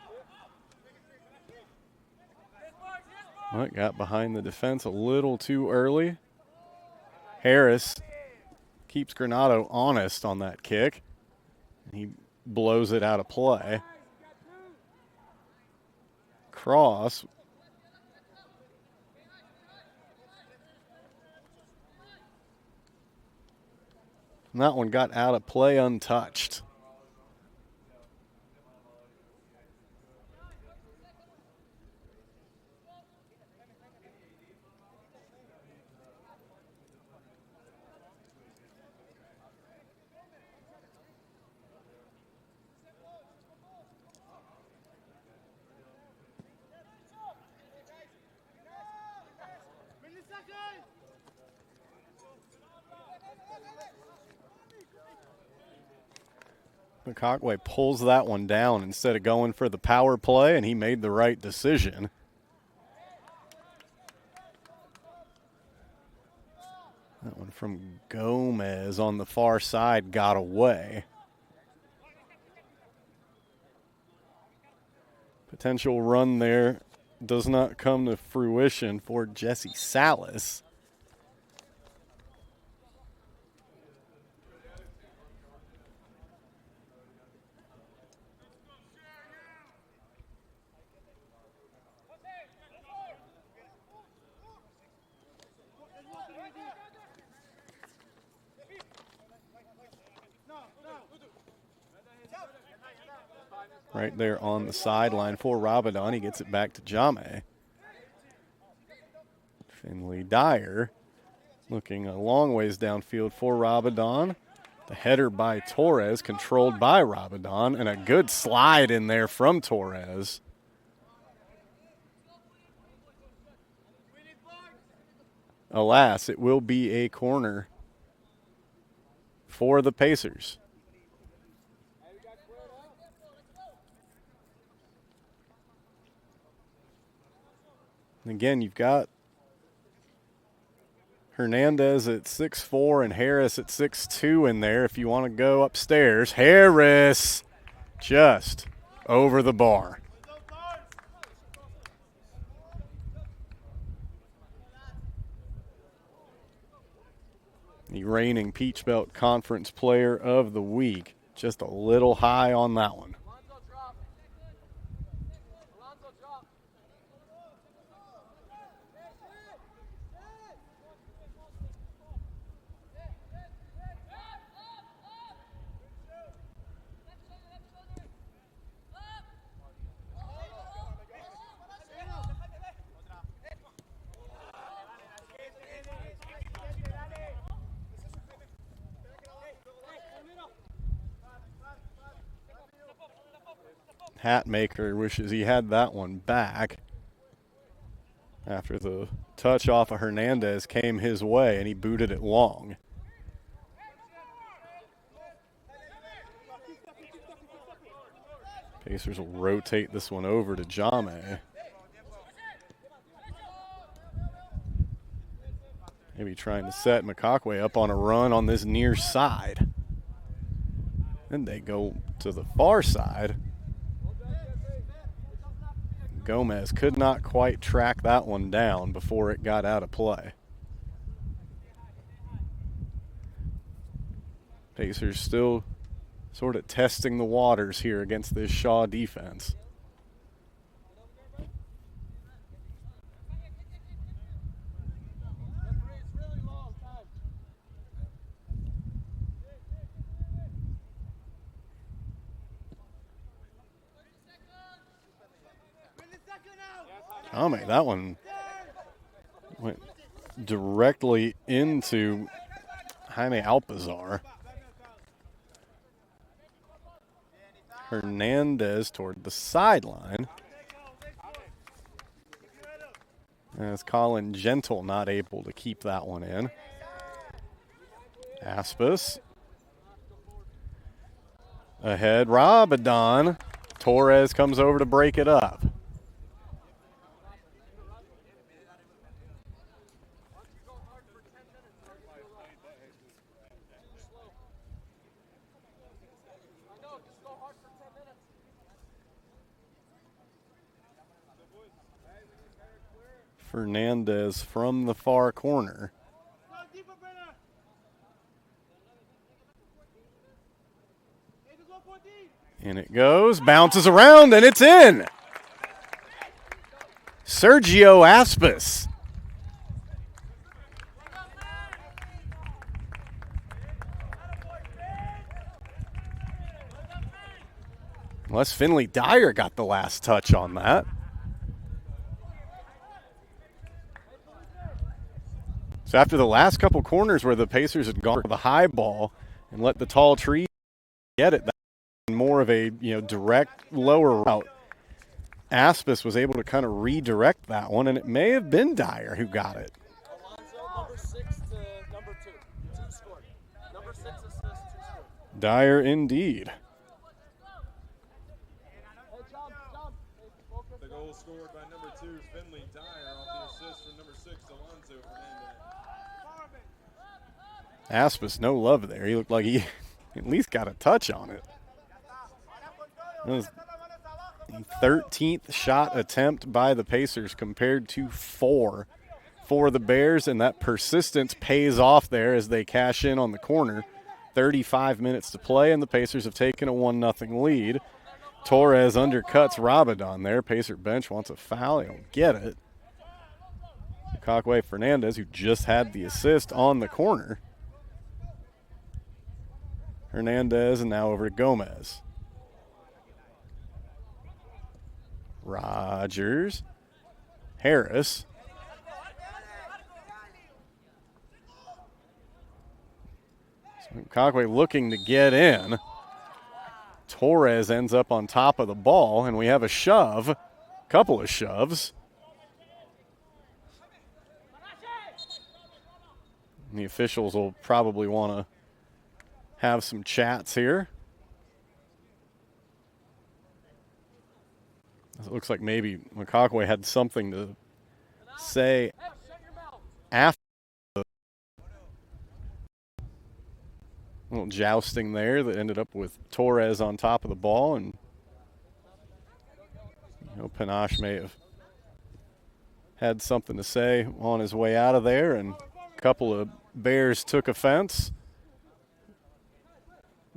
Well, got behind the defense a little too early. Harris keeps Granado honest on that kick. He blows it out of play. cross. And that one got out of play untouched. McCockway pulls that one down instead of going for the power play, and he made the right decision. That one from Gomez on the far side got away. Potential run there does not come to fruition for Jesse Salas. Right there on the sideline for Rabadon. He gets it back to Jame. Finley Dyer looking a long ways downfield for Rabadon. The header by Torres, controlled by Rabadon, and a good slide in there from Torres. Alas, it will be a corner for the Pacers. And again, you've got Hernandez at 6'4" and Harris at 6'2" in there if you want to go upstairs. Harris just over the bar. The reigning Peach Belt Conference Player of the Week. Just a little high on that one. Hatmaker wishes he had that one back after the touch off of Hernandez came his way and he booted it long. Pacers will rotate this one over to Jame. Maybe trying to set McCockway up on a run on this near side. Then they go to the far side. Gomez could not quite track that one down before it got out of play. Pacers still sort of testing the waters here against this Shaw defense. Tommy, that one went directly into Jaime Alpazar. Hernandez toward the sideline. As Colin Gentle not able to keep that one in. Aspas. Ahead, Rabadon. Torres comes over to break it up. Fernandez from the far corner. And it goes, bounces around, and it's in. Sergio Aspis. Unless Finley Dyer got the last touch on that. So after the last couple corners where the Pacers had gone for the high ball and let the tall tree get it, more of a direct lower route, Aspis was able to kind of redirect that one, and it may have been Dyer who got it. Number 6 to number 2. 2 scored. Number 6 assists, 2 scored. Dyer indeed. The goal scored by number 2, Finley Dyer, off the assist from number 6, Alonzo Fernandez. Aspis, no love there. He looked like he at least got a touch on it. That was the 13th shot attempt by the Pacers compared to 4 for the Bears, and that persistence pays off there as they cash in on the corner. 35 minutes to play, and the Pacers have taken a 1-0 lead. Torres undercuts Rabadon there. Pacer bench wants a foul. They don't get it. Cockway Fernandez, who just had the assist on the corner. Hernandez, and now over to Gomez. Rogers. Harris. So Cockway looking to get in. Torres ends up on top of the ball, and we have a shove, couple of shoves. And the officials will probably want to have some chats here. It looks like maybe McCockway had something to say after the little jousting there that ended up with Torres on top of the ball, and Panache may have had something to say on his way out of there, and a couple of Bears took offense.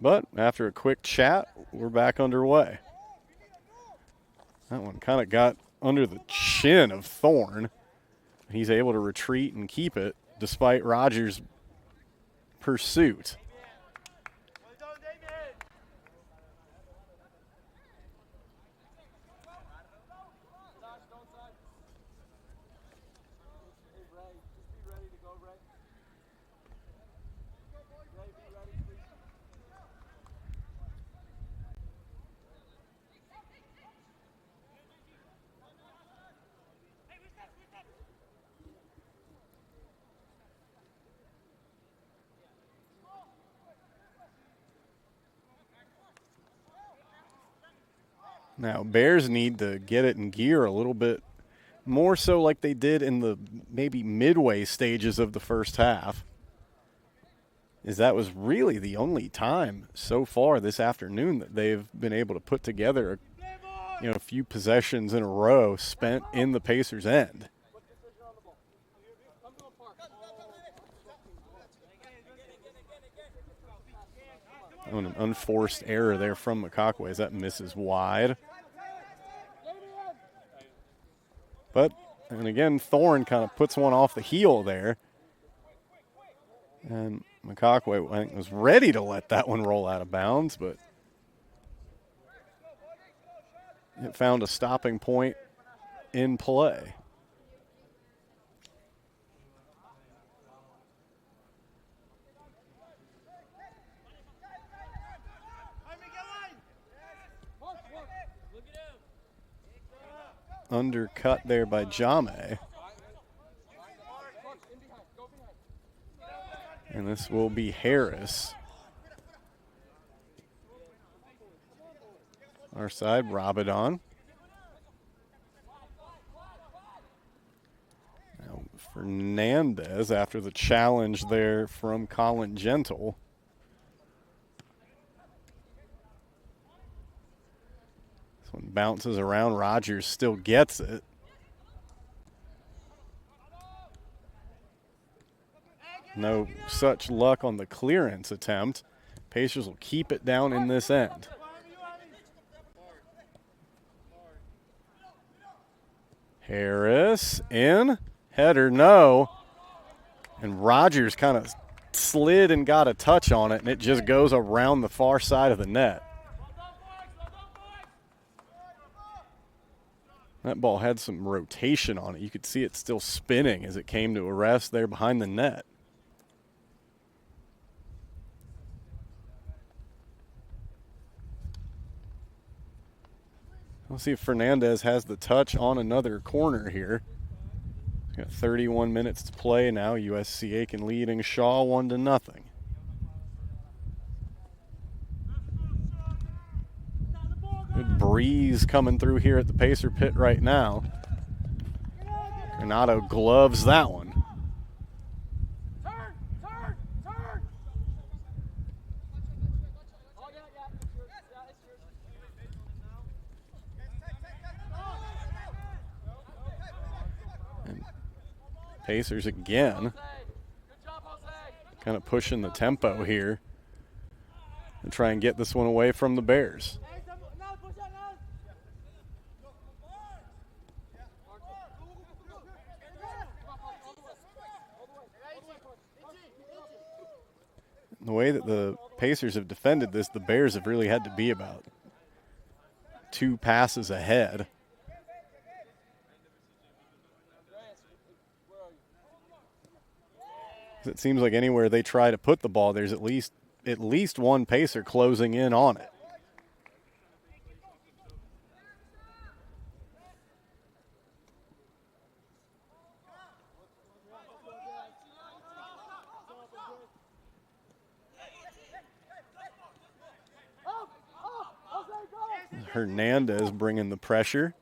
But after a quick chat, we're back underway. That one kind of got under the chin of Thorne. He's able to retreat and keep it despite Rogers' pursuit. Now, Bears need to get it in gear a little bit more so like they did in the maybe midway stages of the first half. As that was really the only time so far this afternoon that they've been able to put together a few possessions in a row spent in the Pacers' end. Oh, an unforced error there from McCockway as that misses wide. But, and again, Thorne kind of puts one off the heel there. And McCockway, I think, was ready to let that one roll out of bounds, but it found a stopping point in play. Undercut there by Jame. And this will be Harris. Our side, Rabadon. Now Fernandez after the challenge there from Colin Gentle. This one bounces around. Rogers still gets it. No such luck on the clearance attempt. Pacers will keep it down in this end. Harris in. Header, no. And Rogers kind of slid and got a touch on it, and it just goes around the far side of the net. That ball had some rotation on it. You could see it still spinning as it came to a rest there behind the net. We'll see if Fernandez has the touch on another corner here. He's got 31 minutes to play now. USCA can leading Shaw 1-0. Good breeze coming through here at the Pacer pit right now. Granato gloves that one. And Pacers again kind of pushing the tempo here and try and get this one away from the Bears. The way that the Pacers have defended this, the Bears have really had to be about 2 passes ahead. It seems like anywhere they try to put the ball, there's at least one Pacer closing in on it. Hernandez bringing the pressure.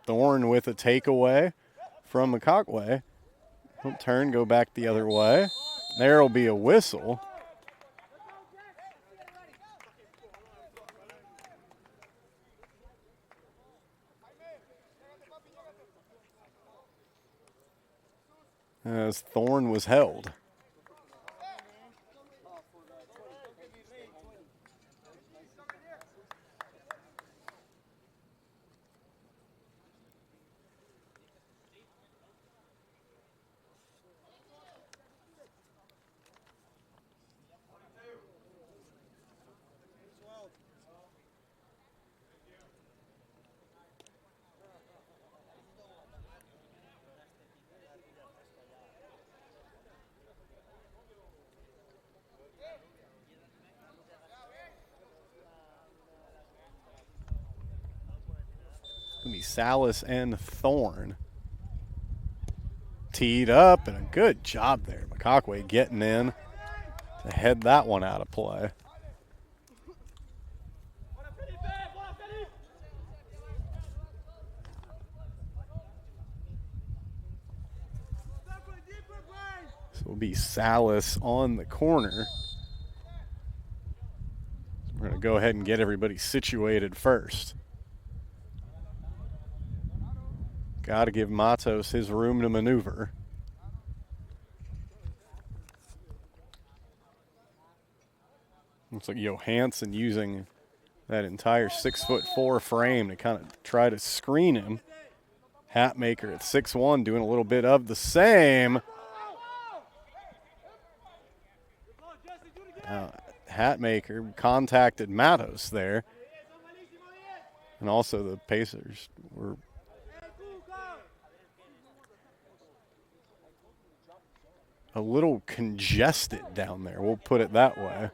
Thorne with a takeaway from McCockway. He'll turn, go back the other way. There'll be a whistle. As Thorne was held. Gonna be Salas and Thorne. Teed up, and a good job there. McCockway getting in to head that one out of play. So it'll be Salas on the corner. We're gonna go ahead and get everybody situated first. Got to give Matos his room to maneuver. Looks like Johansson using that entire 6'4" frame to kind of try to screen him. Hatmaker at 6'1" doing a little bit of the same. Hatmaker contacted Matos there. And also the Pacers were a little congested down there, we'll put it that way.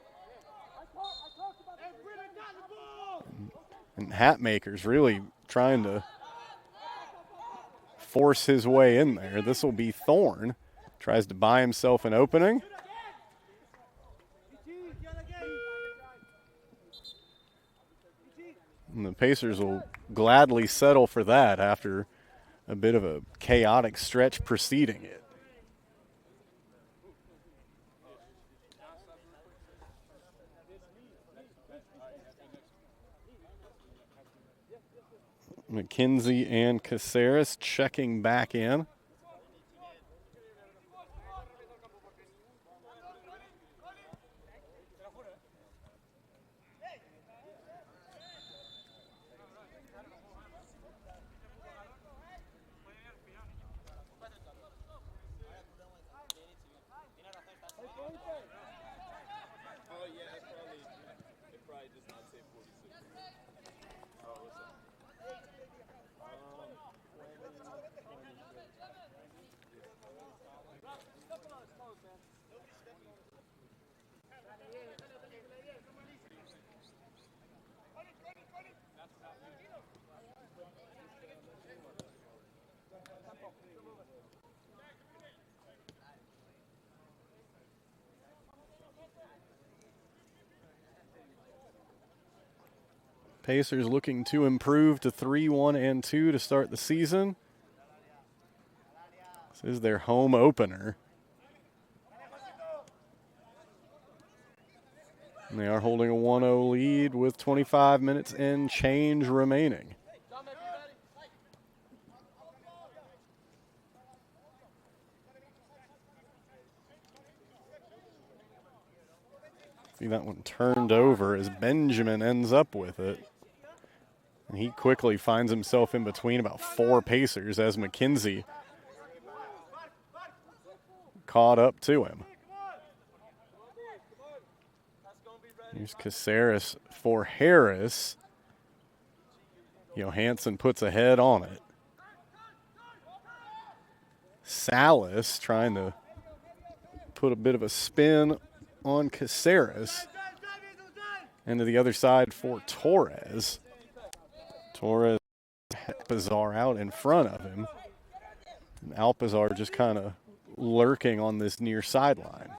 And Hatmaker's really trying to force his way in there. This will be Thorne. Tries to buy himself an opening. And the Pacers will gladly settle for that after a bit of a chaotic stretch preceding it. McKenzie and Caceres checking back in. Oh yeah, it probably does not say 46. Oh, what's up? Stepping on his toes, man. Pacers looking to improve to 3-1-2 to start the season. This is their home opener. And they are holding a 1-0 lead with 25 minutes and change remaining. See that one turned over as Benjamin ends up with it. And he quickly finds himself in between about 4 Pacers as McKenzie caught up to him. Here's Caceres for Harris. Johansson puts a head on it. Salas trying to put a bit of a spin on Caceres. And to the other side for Torres. Torres, Alpazar out in front of him. And Alpazar just kind of lurking on this near sideline.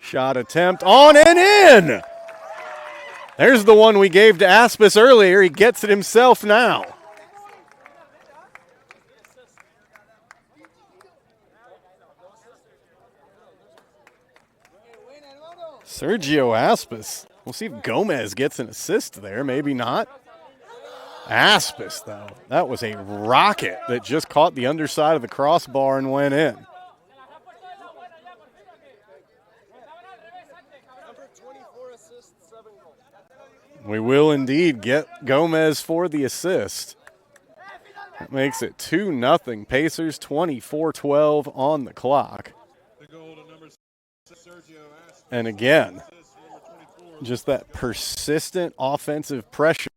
Shot attempt on and in. There's the one we gave to Aspis earlier. He gets it himself now. Sergio Aspis. We'll see if Gomez gets an assist there. Maybe not. Aspis, though. That was a rocket that just caught the underside of the crossbar and went in. We will indeed get Gomez for the assist. That makes it 2-0. Pacers 24-12 on the clock. And again, just that persistent offensive pressure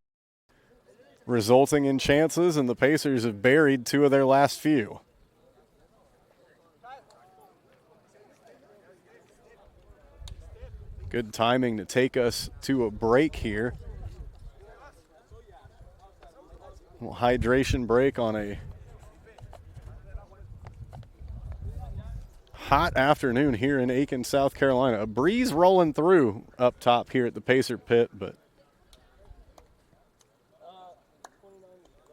resulting in chances, and the Pacers have buried 2 of their last few. Good timing to take us to a break here. A little hydration break on a hot afternoon here in Aiken, South Carolina. A breeze rolling through up top here at the Pacer Pit, but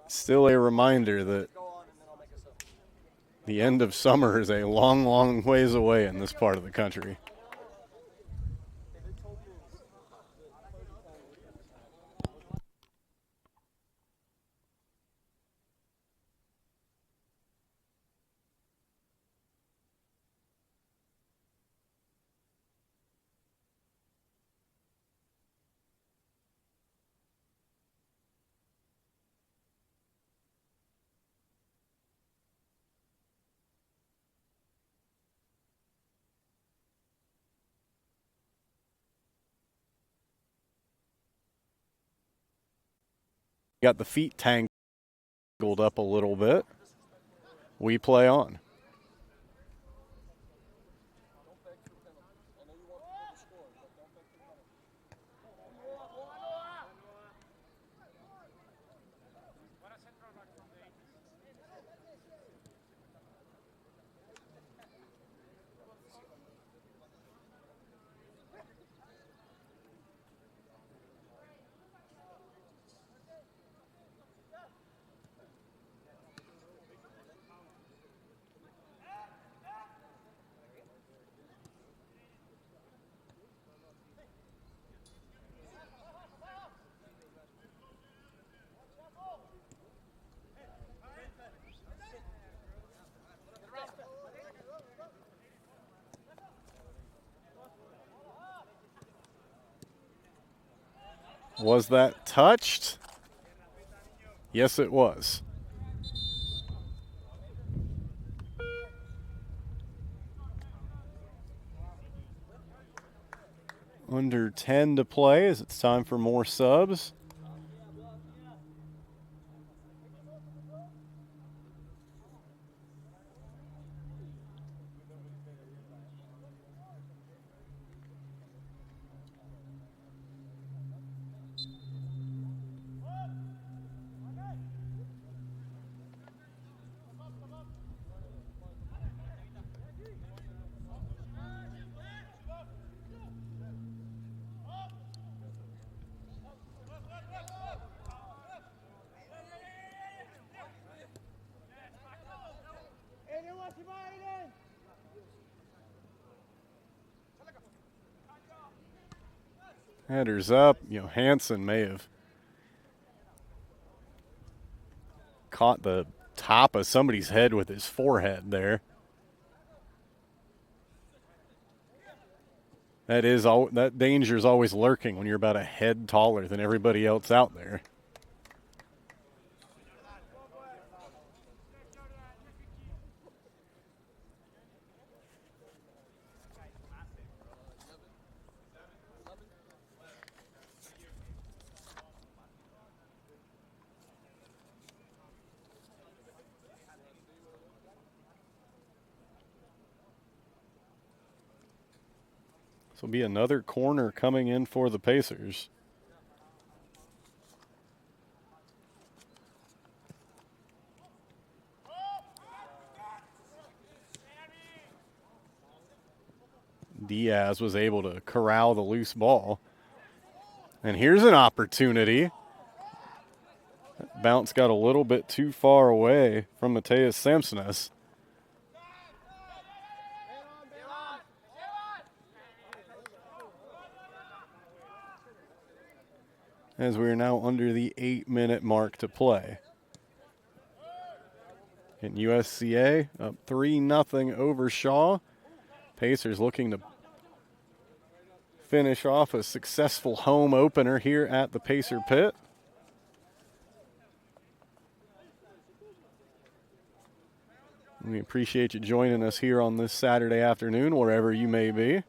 still a reminder that the end of summer is a long, long ways away in this part of the country. Got the feet tangled up a little bit. We play on. Was that touched? Yes, it was. Under 10 to play as it's time for more subs. Headers up. Hansen may have caught the top of somebody's head with his forehead there. That danger is always lurking when you're about a head taller than everybody else out there. This will be another corner coming in for the Pacers. Diaz was able to corral the loose ball. And here's an opportunity. That bounce got a little bit too far away from Mateus Samsonas. As we are now under the 8-minute mark to play. And USCA up 3-0 over Shaw. Pacers looking to finish off a successful home opener here at the Pacer Pit. We appreciate you joining us here on this Saturday afternoon, wherever you may be.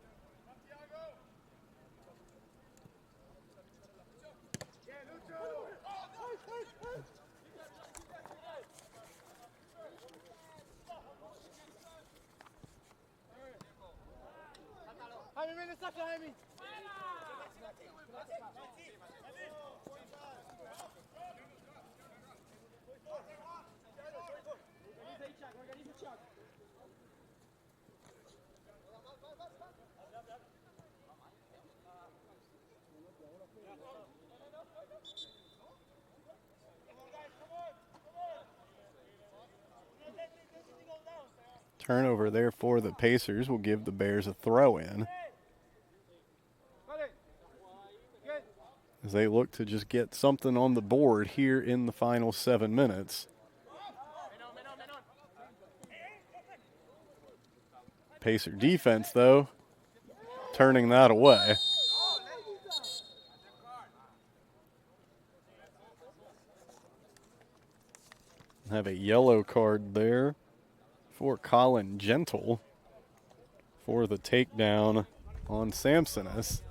Turnover there for the Pacers will give the Bears a throw-in as they look to just get something on the board here in the final 7 minutes. Pacer defense, though, turning that away. Have a yellow card there for Colin Gentle for the takedown on Samsonas.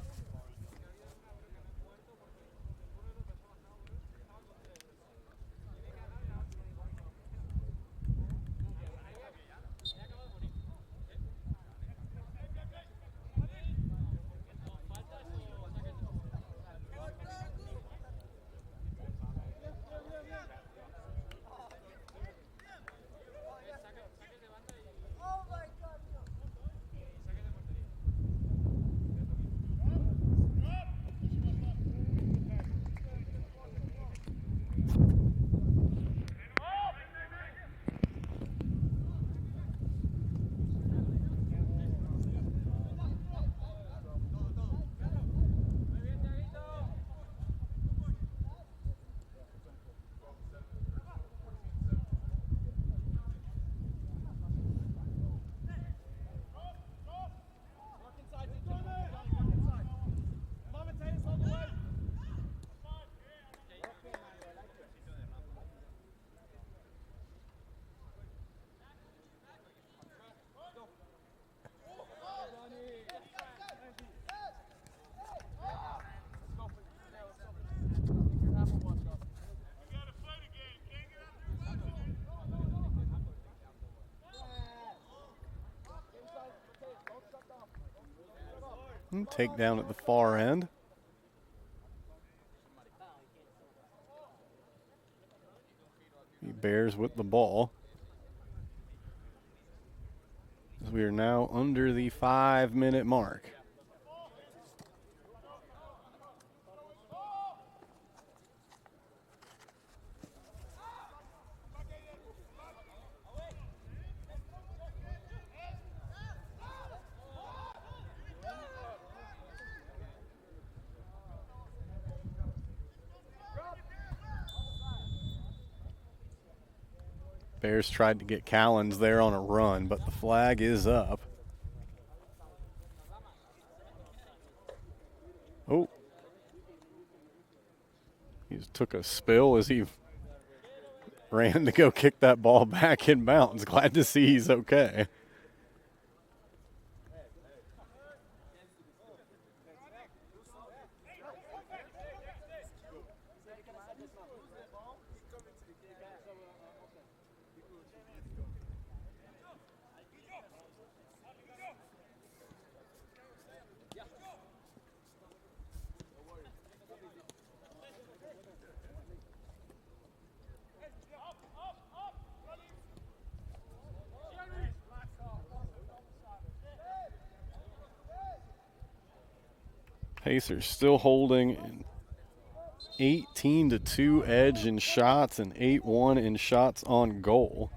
Takedown at the far end. The Bears with the ball. As we are now under the 5-minute mark. Bears tried to get Callens there on a run, but the flag is up. Oh. He just took a spill as he ran to go kick that ball back in bounds. Glad to see he's okay. Pacers still holding an 18-2 edge in shots and 8-1 in shots on goal.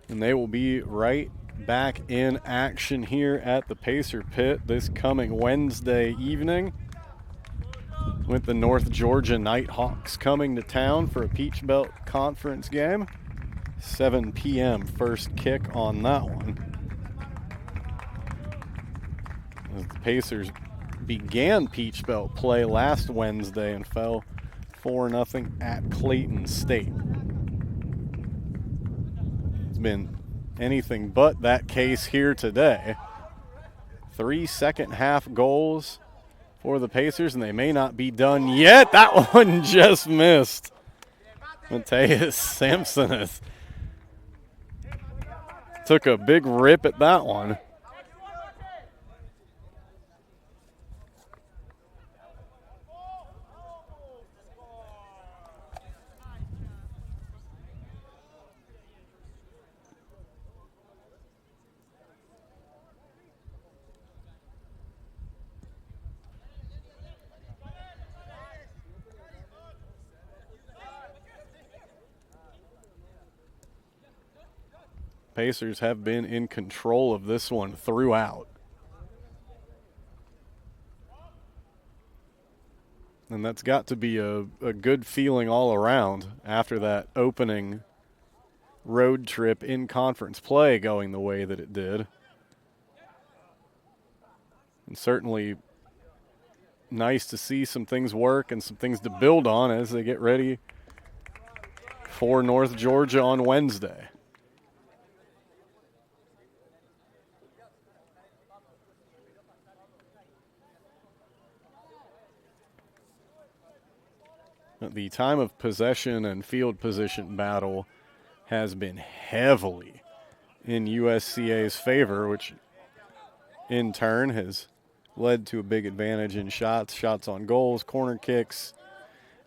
And they will be right back in action here at the Pacer Pit this coming Wednesday evening with the North Georgia Nighthawks coming to town for a Peach Belt Conference game. 7 p.m. first kick on that one. As the Pacers began Peach Belt play last Wednesday and fell 4-0 at Clayton State. It's been anything but that case here today. 3 second-half goals for the Pacers, and they may not be done yet. That one just missed. Mateus Sampson took a big rip at that one. Pacers have been in control of this one throughout. And that's got to be a good feeling all around after that opening road trip in conference play going the way that it did. And certainly nice to see some things work and some things to build on as they get ready for North Georgia on Wednesday. The time of possession and field position battle has been heavily in USCA's favor, which in turn has led to a big advantage in shots, shots on goals, corner kicks,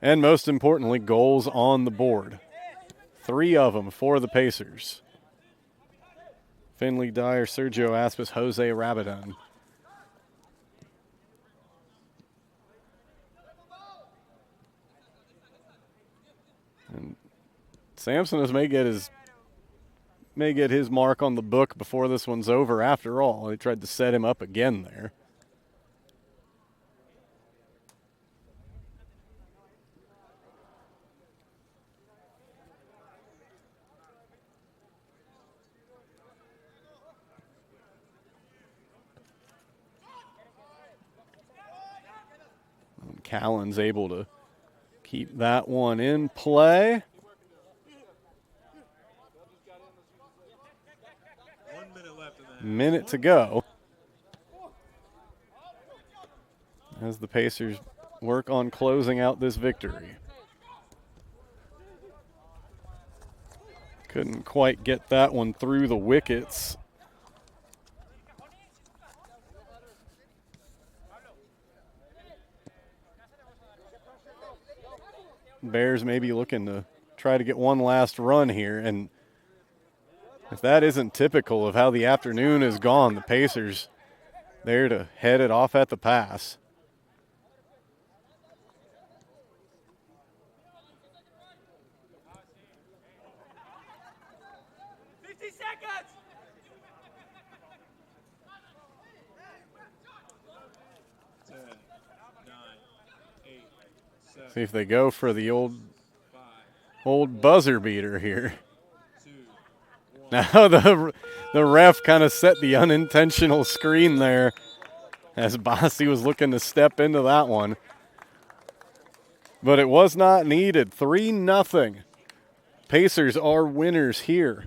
and most importantly, goals on the board. 3 of them for the Pacers. Finley Dyer, Sergio Aspis, Jose Rabadon. And Sampson may get his mark on the book before this one's over after all. They tried to set him up again there. And Callan's able to keep that one in play. 1 minute left in that. Minute to go as the Pacers work on closing out this victory. Couldn't quite get that one through the wickets. Bears maybe looking to try to get one last run here. And if that isn't typical of how the afternoon has gone, the Pacers there to head it off at the pass. See if they go for the old buzzer beater here. Now the ref kind of set the unintentional screen there as Bossy was looking to step into that one. But it was not needed. 3-0. Pacers are winners here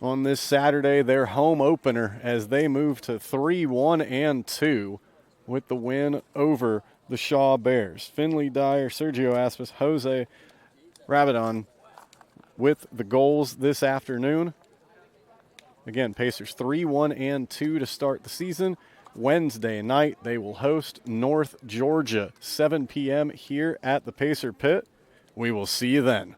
on this Saturday, their home opener, as they move to 3-1-2 with the win over the Shaw Bears. Finley Dyer, Sergio Aspas, Jose Rabadon with the goals this afternoon. Again, Pacers 3-1-2 to start the season. Wednesday night, they will host North Georgia, 7 p.m. here at the Pacer Pit. We will see you then.